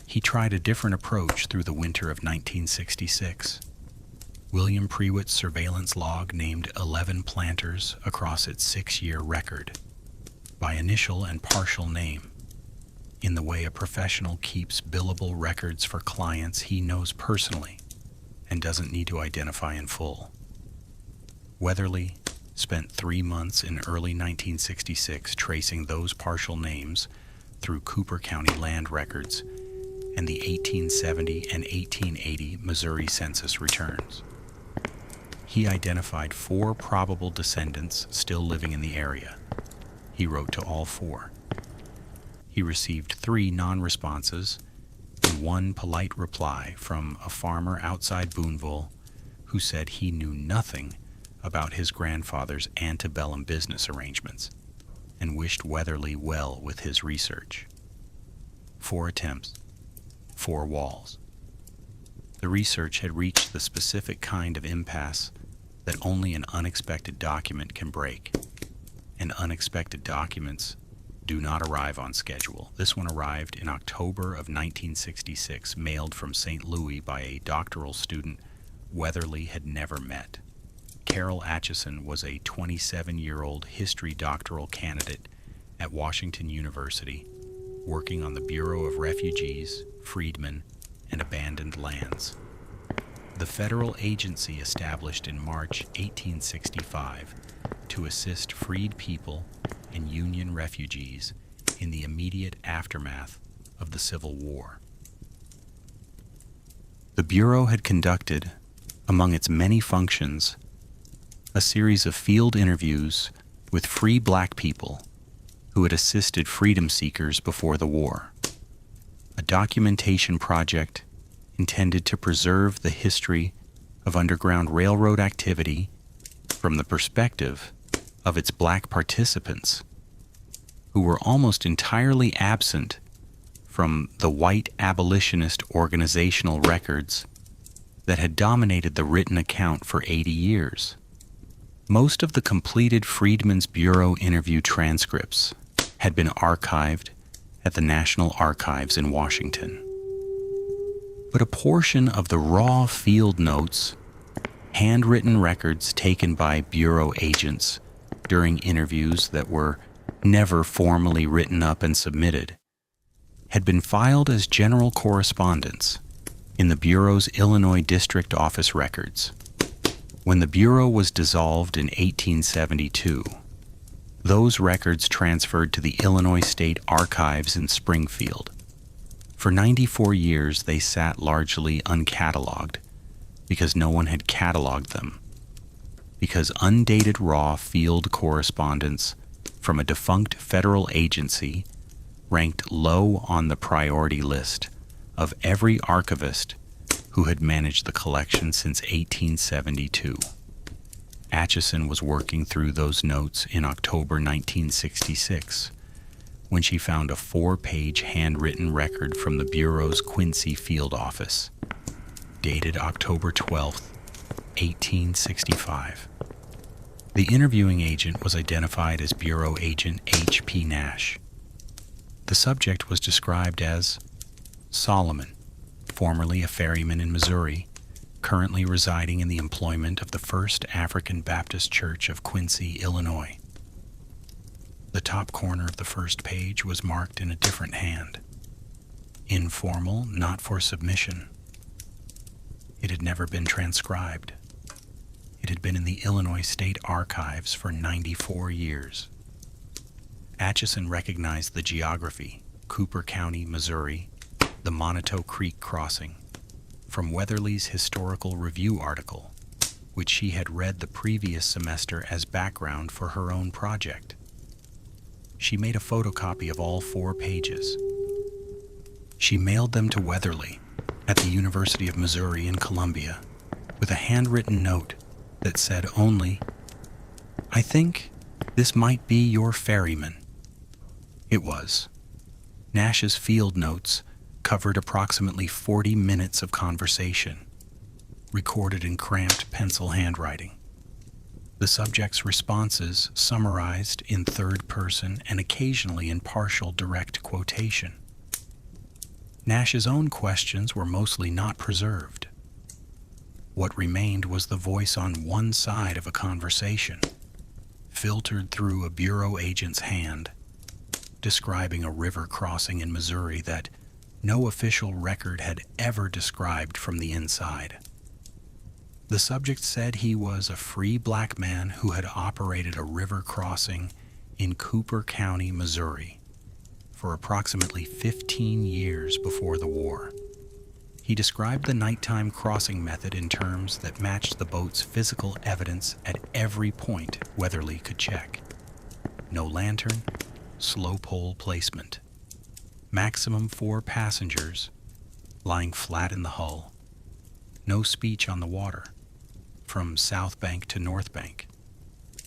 He tried a different approach through the winter of 1966. William Prewitt's surveillance log named 11 planters across its 6-year record, by initial and partial name, in the way a professional keeps billable records for clients he knows personally and doesn't need to identify in full. Weatherly spent 3 months in early 1966 tracing those partial names through Cooper County land records and the 1870 and 1880 Missouri Census returns. He identified 4 probable descendants still living in the area. He wrote to all 4. He received 3 non-responses and 1 polite reply from a farmer outside Boonville who said he knew nothing about his grandfather's antebellum business arrangements and wished Weatherly well with his research. 4 four walls. The research had reached the specific kind of impasse that only an unexpected document can break, and unexpected documents do not arrive on schedule. This one arrived in October of 1966, mailed from St. Louis by a doctoral student Weatherly had never met. Carol Atchison was a 27-year-old history doctoral candidate at Washington University, working on the Bureau of Refugees, Freedmen, and Abandoned Lands. The federal agency established in March 1865 to assist freed people and Union refugees in the immediate aftermath of the Civil War. The Bureau had conducted, among its many functions, a series of field interviews with free black people who had assisted freedom seekers before the war, a documentation project intended to preserve the history of Underground Railroad activity from the perspective of its black participants, who were almost entirely absent from the white abolitionist organizational records that had dominated the written account for 80 years. Most of the completed Freedmen's Bureau interview transcripts had been archived at the National Archives in Washington. But a portion of the raw field notes, handwritten records taken by Bureau agents during interviews that were never formally written up and submitted, had been filed as general correspondence in the Bureau's Illinois District Office records. When the Bureau was dissolved in 1872, those records transferred to the Illinois State Archives in Springfield. For 94 years, they sat largely uncatalogued because no one had cataloged them, because undated raw field correspondence from a defunct federal agency ranked low on the priority list of every archivist who had managed the collection since 1872. Atchison was working through those notes in October 1966 when she found a 4-page handwritten record from the Bureau's Quincy field office, dated October 12, 1865. The interviewing agent was identified as Bureau Agent H.P. Nash. The subject was described as Solomon, formerly a ferryman in Missouri, currently residing in the employment of the First African Baptist Church of Quincy, Illinois. The top corner of the first page was marked in a different hand. Informal, not for submission. It had never been transcribed. It had been in the Illinois State Archives for 94 years. Atchison recognized the geography, Cooper County, Missouri, the Moniteau Creek crossing, from Weatherly's Historical Review article, which she had read the previous semester as background for her own project. She made a photocopy of all 4 pages. She mailed them to Weatherly at the University of Missouri in Columbia with a handwritten note that said only, "I think this might be your ferryman." It was. Nash's field notes covered approximately 40 minutes of conversation, recorded in cramped pencil handwriting. The subject's responses summarized in third person and occasionally in partial direct quotation. Nash's own questions were mostly not preserved. What remained was the voice on one side of a conversation, filtered through a bureau agent's hand, describing a river crossing in Missouri that no official record had ever described from the inside. The subject said he was a free black man who had operated a river crossing in Cooper County, Missouri, for approximately 15 years before the war. He described the nighttime crossing method in terms that matched the boat's physical evidence at every point Weatherly could check. No lantern, slow pole placement. Maximum 4 passengers, lying flat in the hull. No speech on the water, from South Bank to North Bank.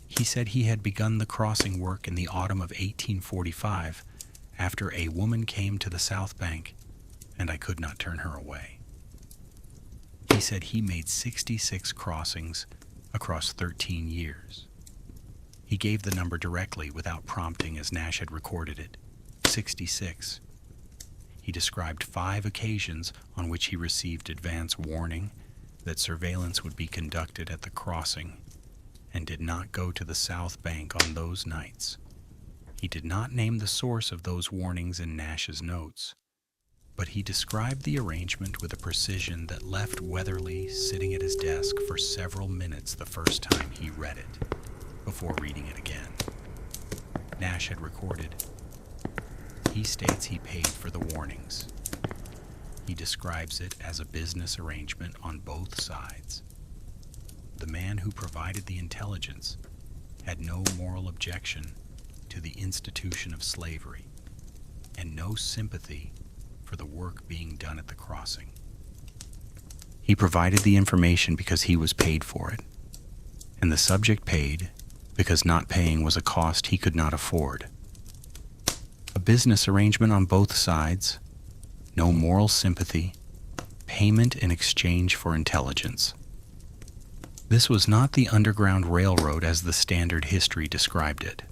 He said he had begun the crossing work in the autumn of 1845 after a woman came to the South Bank and I could not turn her away. He said he made 66 crossings across 13 years. He gave the number directly without prompting as Nash had recorded it, 66. He described 5 occasions on which he received advance warning that surveillance would be conducted at the crossing and did not go to the south bank on those nights. He did not name the source of those warnings in Nash's notes, but he described the arrangement with a precision that left Weatherly sitting at his desk for several minutes the first time he read it, before reading it again. Nash had recorded. He states he paid for the warnings. He describes it as a business arrangement on both sides. The man who provided the intelligence had no moral objection to the institution of slavery and no sympathy for the work being done at the crossing. He provided the information because he was paid for it, and the subject paid because not paying was a cost he could not afford. A business arrangement on both sides, no moral sympathy, payment in exchange for intelligence. This was not the Underground Railroad as the standard history described it.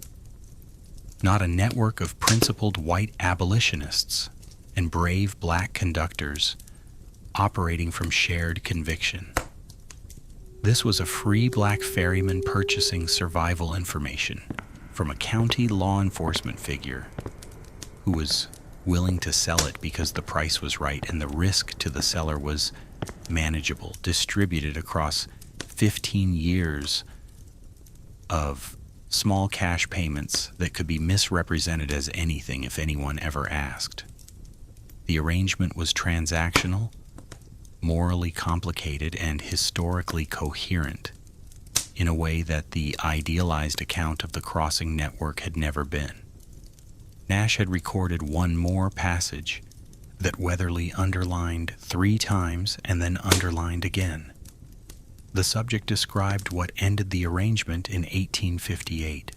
Not a network of principled white abolitionists and brave black conductors operating from shared conviction. This was a free black ferryman purchasing survival information from a county law enforcement figure who was willing to sell it because the price was right and the risk to the seller was manageable, distributed across 15 years of small cash payments that could be misrepresented as anything if anyone ever asked. The arrangement was transactional, morally complicated, and historically coherent in a way that the idealized account of the crossing network had never been. Nash had recorded one more passage that Weatherly underlined 3 times and then underlined again. The subject described what ended the arrangement in 1858.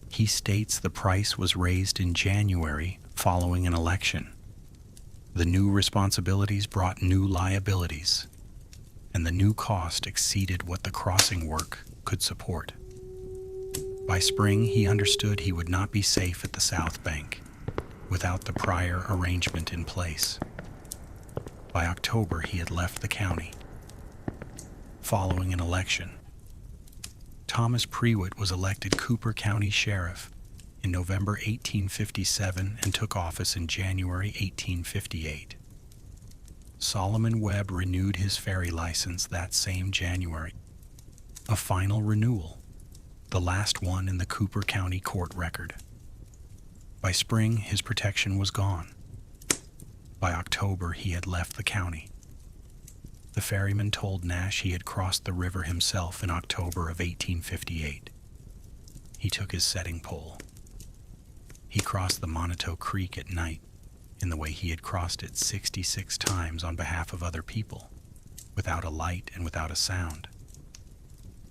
He states the price was raised in January following an election. The new responsibilities brought new liabilities, and the new cost exceeded what the crossing work could support. By spring, he understood he would not be safe at the South Bank without the prior arrangement in place. By October, he had left the county. Following an election, Thomas Prewitt was elected Cooper County Sheriff in November 1857 and took office in January 1858. Solomon Webb renewed his ferry license that same January, a final renewal, the last one in the Cooper County court record. By spring, his protection was gone. By October, he had left the county. The ferryman told Nash he had crossed the river himself in October of 1858. He took his setting pole. He crossed the Moniteau Creek at night in the way he had crossed it 66 times on behalf of other people, without a light and without a sound.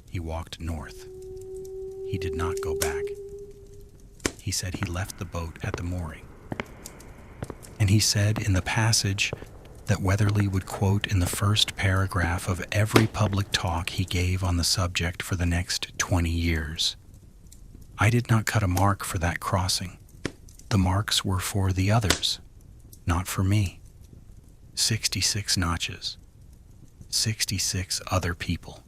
He walked north. He did not go back. He said he left the boat at the mooring. And he said in the passage that Weatherly would quote in the first paragraph of every public talk he gave on the subject for the next 20 years. I did not cut a mark for that crossing. The marks were for the others, not for me. 66 notches. 66 other people.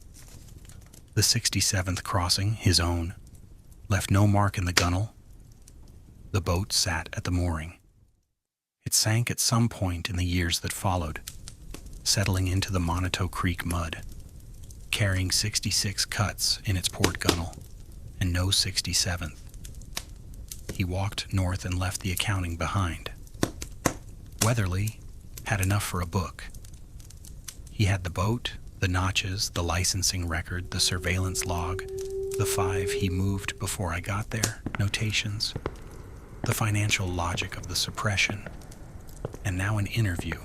The 67th crossing, his own, left no mark in the gunwale. The boat sat at the mooring. It sank at some point in the years that followed, settling into the Moniteau Creek mud, carrying 66 cuts in its port gunwale, and no 67th. He walked north and left the accounting behind. Weatherly had enough for a book. He had the boat, the notches, the licensing record, the surveillance log, the 5 he moved before I got there, notations, the financial logic of the suppression, and now an interview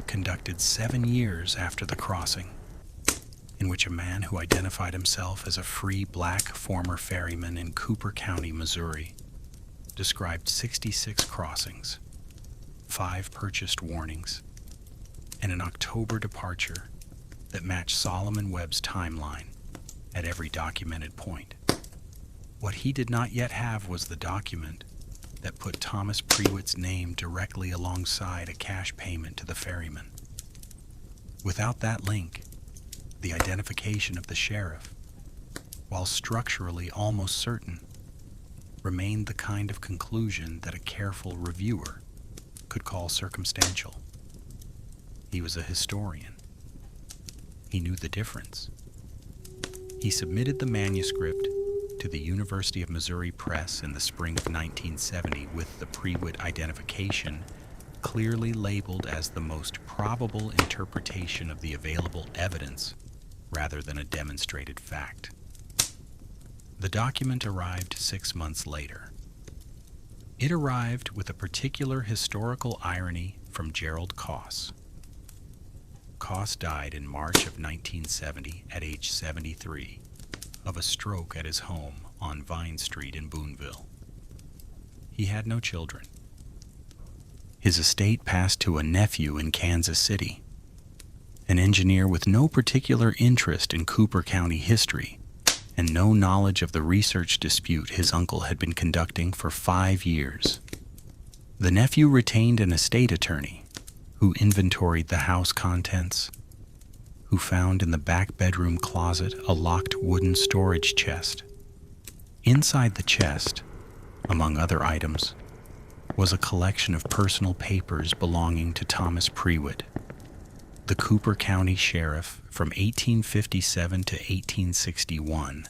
conducted 7 years after the crossing, in which a man who identified himself as a free black former ferryman in Cooper County, Missouri, described 66 crossings, 5 purchased warnings, and an October departure that matched Solomon Webb's timeline at every documented point. What he did not yet have was the document that put Thomas Prewitt's name directly alongside a cash payment to the ferryman. Without that link, the identification of the sheriff, while structurally almost certain, remained the kind of conclusion that a careful reviewer could call circumstantial. He was a historian. He knew the difference. He submitted the manuscript to the University of Missouri Press in the spring of 1970 with the Prewitt identification clearly labeled as the most probable interpretation of the available evidence rather than a demonstrated fact. The document arrived 6 months later. It arrived with a particular historical irony from Gerald Koss. Koss died in March of 1970 at age 73 of a stroke at his home on Vine Street in Boonville. He had no children. His estate passed to a nephew in Kansas City, an engineer with no particular interest in Cooper County history and no knowledge of the research dispute his uncle had been conducting for 5 years. The nephew retained an estate attorney who inventoried the house contents, who found in the back bedroom closet a locked wooden storage chest. Inside the chest, among other items, was a collection of personal papers belonging to Thomas Prewitt, the Cooper County Sheriff from 1857 to 1861,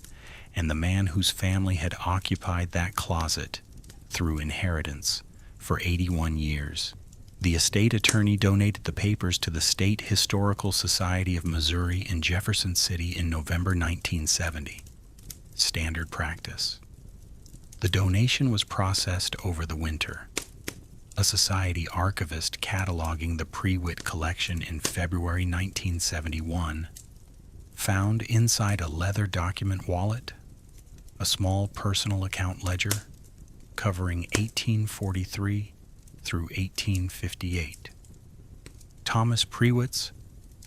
and the man whose family had occupied that closet through inheritance for 81 years. The estate attorney donated the papers to the State Historical Society of Missouri in Jefferson City in November 1970. Standard practice. The donation was processed over the winter. A society archivist cataloging the Prewitt collection in February 1971 found inside a leather document wallet a small personal account ledger covering 1843 through 1858. Thomas Prewitt's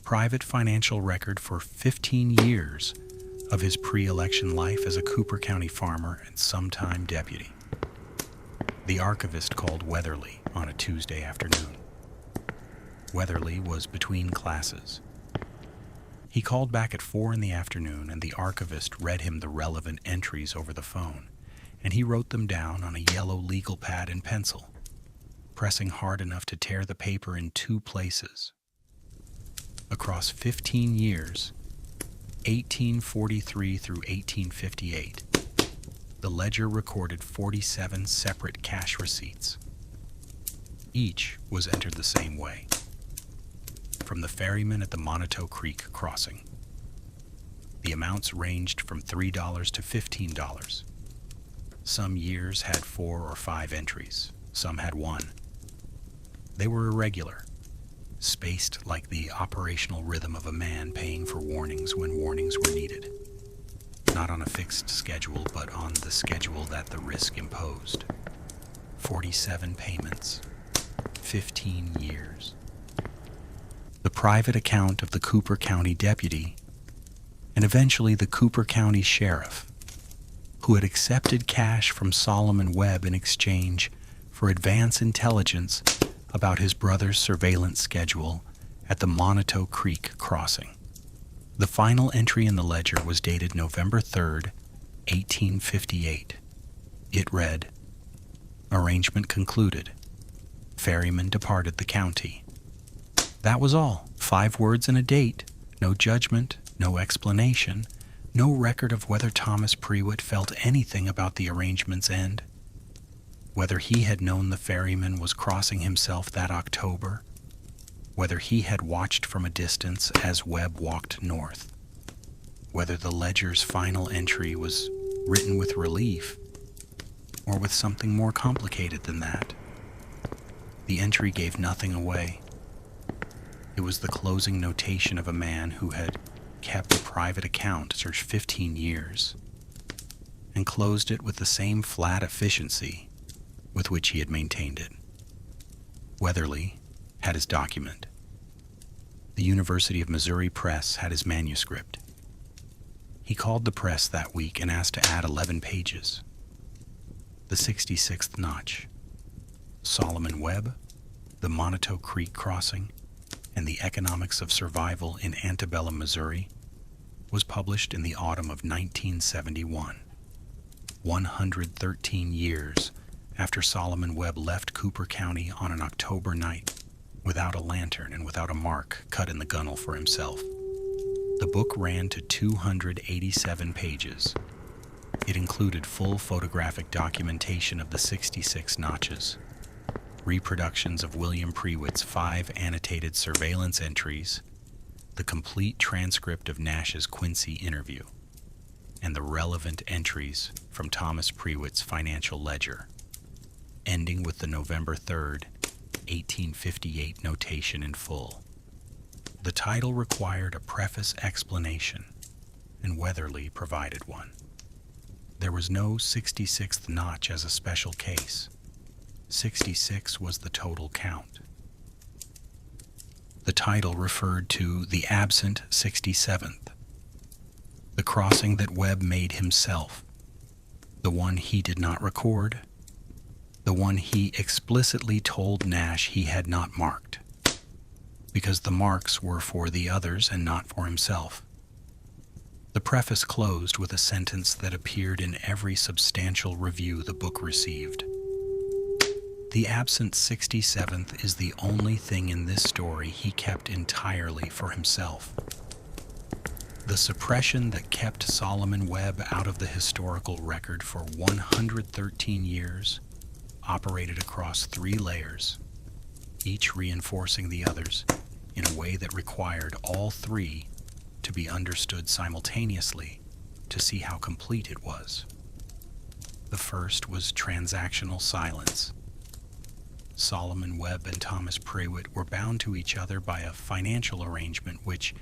private financial record for 15 years of his pre-election life as a Cooper County farmer and sometime deputy. The archivist called Weatherly on a Tuesday afternoon. Weatherly was between classes. He called back at 4 in the afternoon, and the archivist read him the relevant entries over the phone, and he wrote them down on a yellow legal pad and pencil, pressing hard enough to tear the paper in 2 places. Across 15 years, 1843 through 1858, the ledger recorded 47 separate cash receipts. Each was entered the same way, from the ferryman at the Monotow Creek crossing. The amounts ranged from $3 to $15. Some years had 4 or 5 entries, some had 1. They were irregular, spaced like the operational rhythm of a man paying for warnings when warnings were needed. Not on a fixed schedule, but on the schedule that the risk imposed. 47 payments, 15 years. The private account of the Cooper County deputy, and eventually the Cooper County sheriff, who had accepted cash from Solomon Webb in exchange for advance intelligence about his brother's surveillance schedule at the Monotow Creek crossing. The final entry in the ledger was dated November 3rd, 1858. It read, "Arrangement concluded. Ferryman departed the county." That was all. 5 words and a date. No judgment, no explanation, no record of whether Thomas Prewitt felt anything about the arrangement's end, whether he had known the ferryman was crossing himself that October, whether he had watched from a distance as Webb walked north, whether the ledger's final entry was written with relief or with something more complicated than that. The entry gave nothing away. It was the closing notation of a man who had kept a private account for 15 years and closed it with the same flat efficiency with which he had maintained it. Weatherly had his document. The University of Missouri Press had his manuscript. He called the press that week and asked to add 11 pages. The 66th notch, Solomon Webb, the Moniteau Creek crossing, and the economics of survival in antebellum Missouri, was published in the autumn of 1971, 113 years after Solomon Webb left Cooper County on an October night without a lantern and without a mark cut in the gunwale for himself. The book ran to 287 pages. It included full photographic documentation of the 66 notches, reproductions of William Prewitt's 5 annotated surveillance entries, the complete transcript of Nash's Quincy interview, and the relevant entries from Thomas Prewitt's financial ledger, ending with the November 3rd, 1858 notation in full. The title required a preface explanation, and Weatherly provided one. There was no 66th notch as a special case. 66 was the total count. The title referred to the absent 67th, the crossing that Webb made himself, the one he did not record, the one he explicitly told Nash he had not marked, because the marks were for the others and not for himself. The preface closed with a sentence that appeared in every substantial review the book received. The absent 67th is the only thing in this story he kept entirely for himself. The suppression that kept Solomon Webb out of the historical record for 113 years operated across 3 layers, each reinforcing the others in a way that required all 3 to be understood simultaneously to see how complete it was. The first was transactional silence. Solomon Webb and Thomas Prewitt were bound to each other by a financial arrangement which,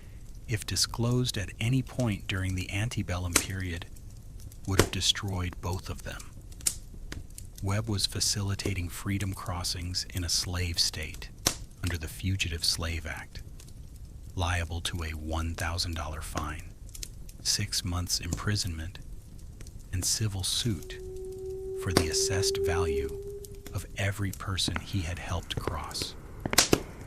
if disclosed at any point during the antebellum period, would have destroyed both of them. Webb was facilitating freedom crossings in a slave state under the Fugitive Slave Act, liable to a $1,000 fine, 6 months imprisonment, and civil suit for the assessed value of every person he had helped cross.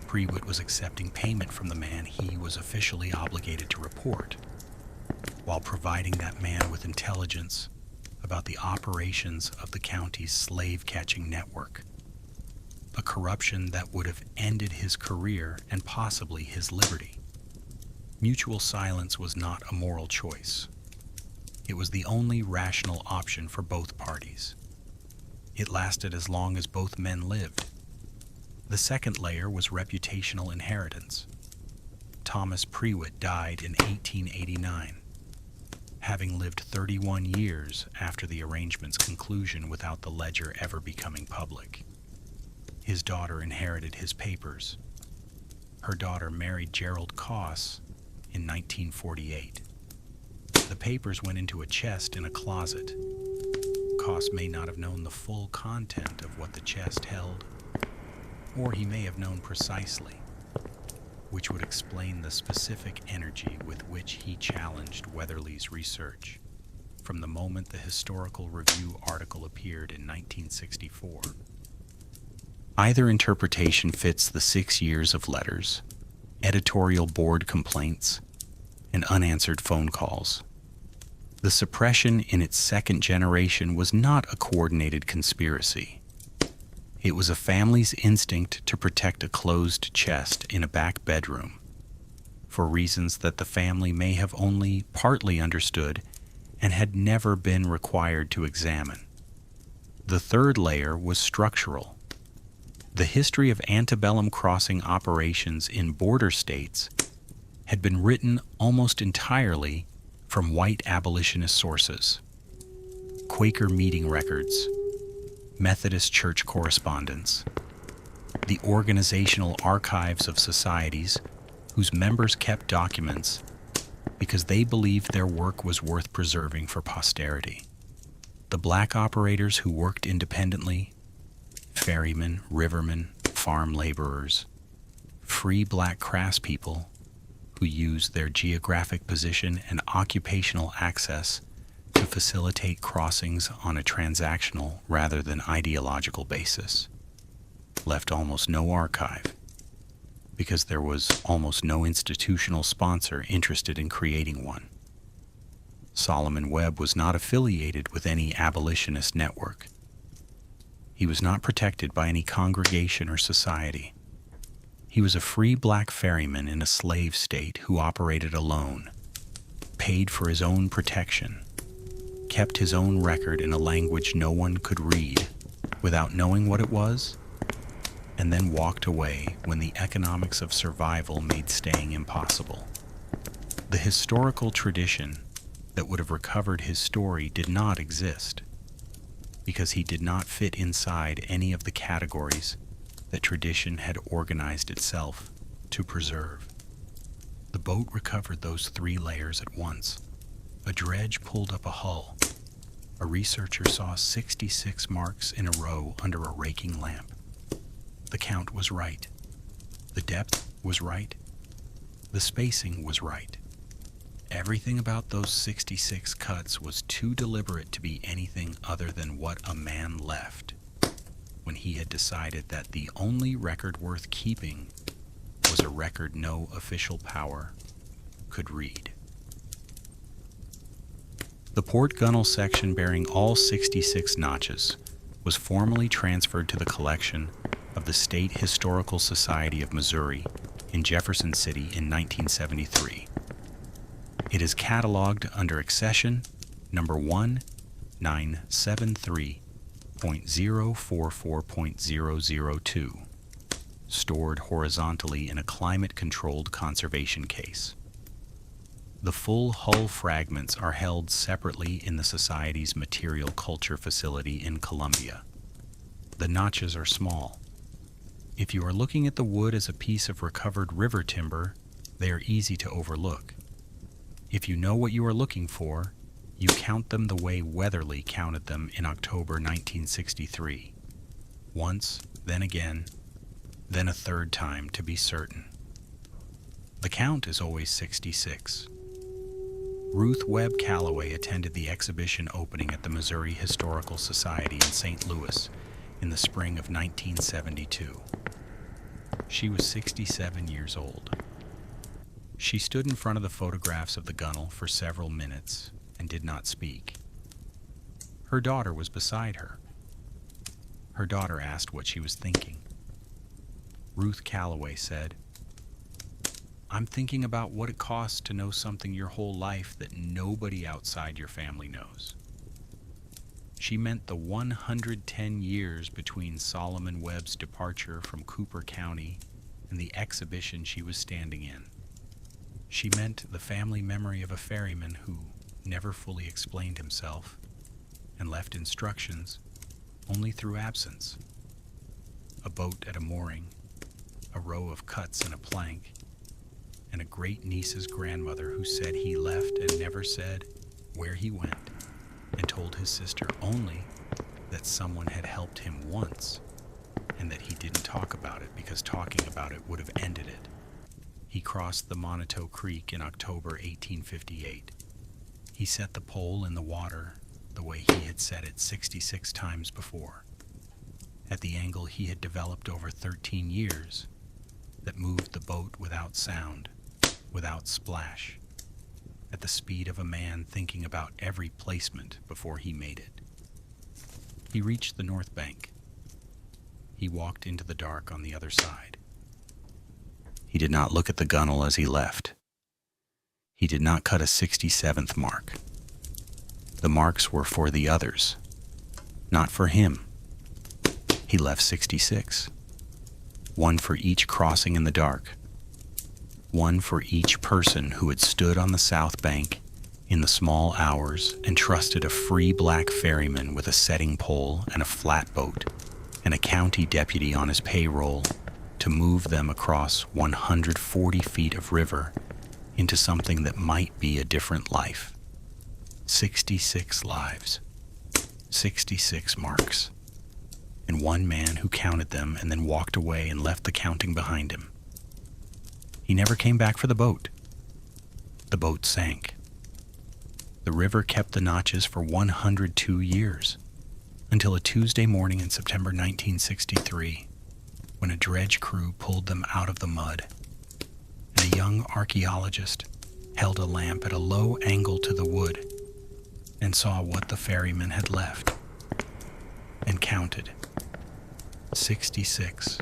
Prewitt was accepting payment from the man he was officially obligated to report, while providing that man with intelligence about the operations of the county's slave-catching network, a corruption that would have ended his career and possibly his liberty. Mutual silence was not a moral choice. It was the only rational option for both parties. It lasted as long as both men lived. The second layer was reputational inheritance. Thomas Prewitt died in 1889, having lived 31 years after the arrangement's conclusion without the ledger ever becoming public. His daughter inherited his papers. Her daughter married Gerald Koss in 1948. The papers went into a chest in a closet. Koss may not have known the full content of what the chest held, or he may have known precisely, which would explain the specific energy with which he challenged Weatherly's research from the moment the Historical Review article appeared in 1964. Either interpretation fits the 6 years of letters, editorial board complaints, and unanswered phone calls. The suppression in its second generation was not a coordinated conspiracy. It was a family's instinct to protect a closed chest in a back bedroom, for reasons that the family may have only partly understood and had never been required to examine. The third layer was structural. The history of antebellum crossing operations in border states had been written almost entirely from white abolitionist sources: Quaker meeting records, Methodist church correspondence, the organizational archives of societies whose members kept documents because they believed their work was worth preserving for posterity. The black operators who worked independently, ferrymen, rivermen, farm laborers, free black craftspeople who used their geographic position and occupational access to facilitate crossings on a transactional rather than ideological basis, left almost no archive because there was almost no institutional sponsor interested in creating one. Solomon Webb was not affiliated with any abolitionist network. He was not protected by any congregation or society. He was a free black ferryman in a slave state who operated alone, paid for his own protection, kept his own record in a language no one could read without knowing what it was, and then walked away when the economics of survival made staying impossible. The historical tradition that would have recovered his story did not exist because he did not fit inside any of the categories that tradition had organized itself to preserve. The boat recovered those 3 layers at once. A dredge pulled up a hull. A researcher saw 66 marks in a row under a raking lamp. The count was right. The depth was right. The spacing was right. Everything about those 66 cuts was too deliberate to be anything other than what a man left when he had decided that the only record worth keeping was a record no official power could read. The port gunwale section bearing all 66 notches was formally transferred to the collection of the State Historical Society of Missouri in Jefferson City in 1973. It is cataloged under accession number 1973.044.002, stored horizontally in a climate-controlled conservation case. The full hull fragments are held separately in the Society's Material Culture Facility in Columbia. The notches are small. If you are looking at the wood as a piece of recovered river timber, they are easy to overlook. If you know what you are looking for, you count them the way Weatherly counted them in October 1963. Once, then again, then a third time to be certain. The count is always 66. Ruth Webb Calloway attended the exhibition opening at the Missouri Historical Society in St. Louis in the spring of 1972. She was 67 years old. She stood in front of the photographs of the gunwale for several minutes and did not speak. Her daughter was beside her. Her daughter asked what she was thinking. Ruth Calloway said, "I'm thinking about what it costs to know something your whole life that nobody outside your family knows." She meant the 110 years between Solomon Webb's departure from Cooper County and the exhibition she was standing in. She meant the family memory of a ferryman who never fully explained himself and left instructions only through absence. A boat at a mooring, a row of cuts in a plank, and a great-niece's grandmother who said he left and never said where he went, and told his sister only that someone had helped him once and that he didn't talk about it because talking about it would have ended it. He crossed the Moniteau Creek in October 1858. He set the pole in the water the way he had set it 66 times before, at the angle he had developed over 13 years that moved the boat without sound, without splash, at the speed of a man thinking about every placement before he made it. He reached the north bank. He walked into the dark on the other side. He did not look at the gunwale as he left. He did not cut a 67th mark. The marks were for the others, not for him. He left 66. One for each crossing in the dark. One for each person who had stood on the south bank in the small hours and trusted a free black ferryman with a setting pole and a flatboat and a county deputy on his payroll to move them across 140 feet of river into something that might be a different life. 66 lives, 66 marks, and one man who counted them and then walked away and left the counting behind him. He never came back for the boat. The boat sank. The river kept the notches for 102 years, until a Tuesday morning in September 1963, when a dredge crew pulled them out of the mud, and a young archaeologist held a lamp at a low angle to the wood and saw what the ferryman had left, and counted 66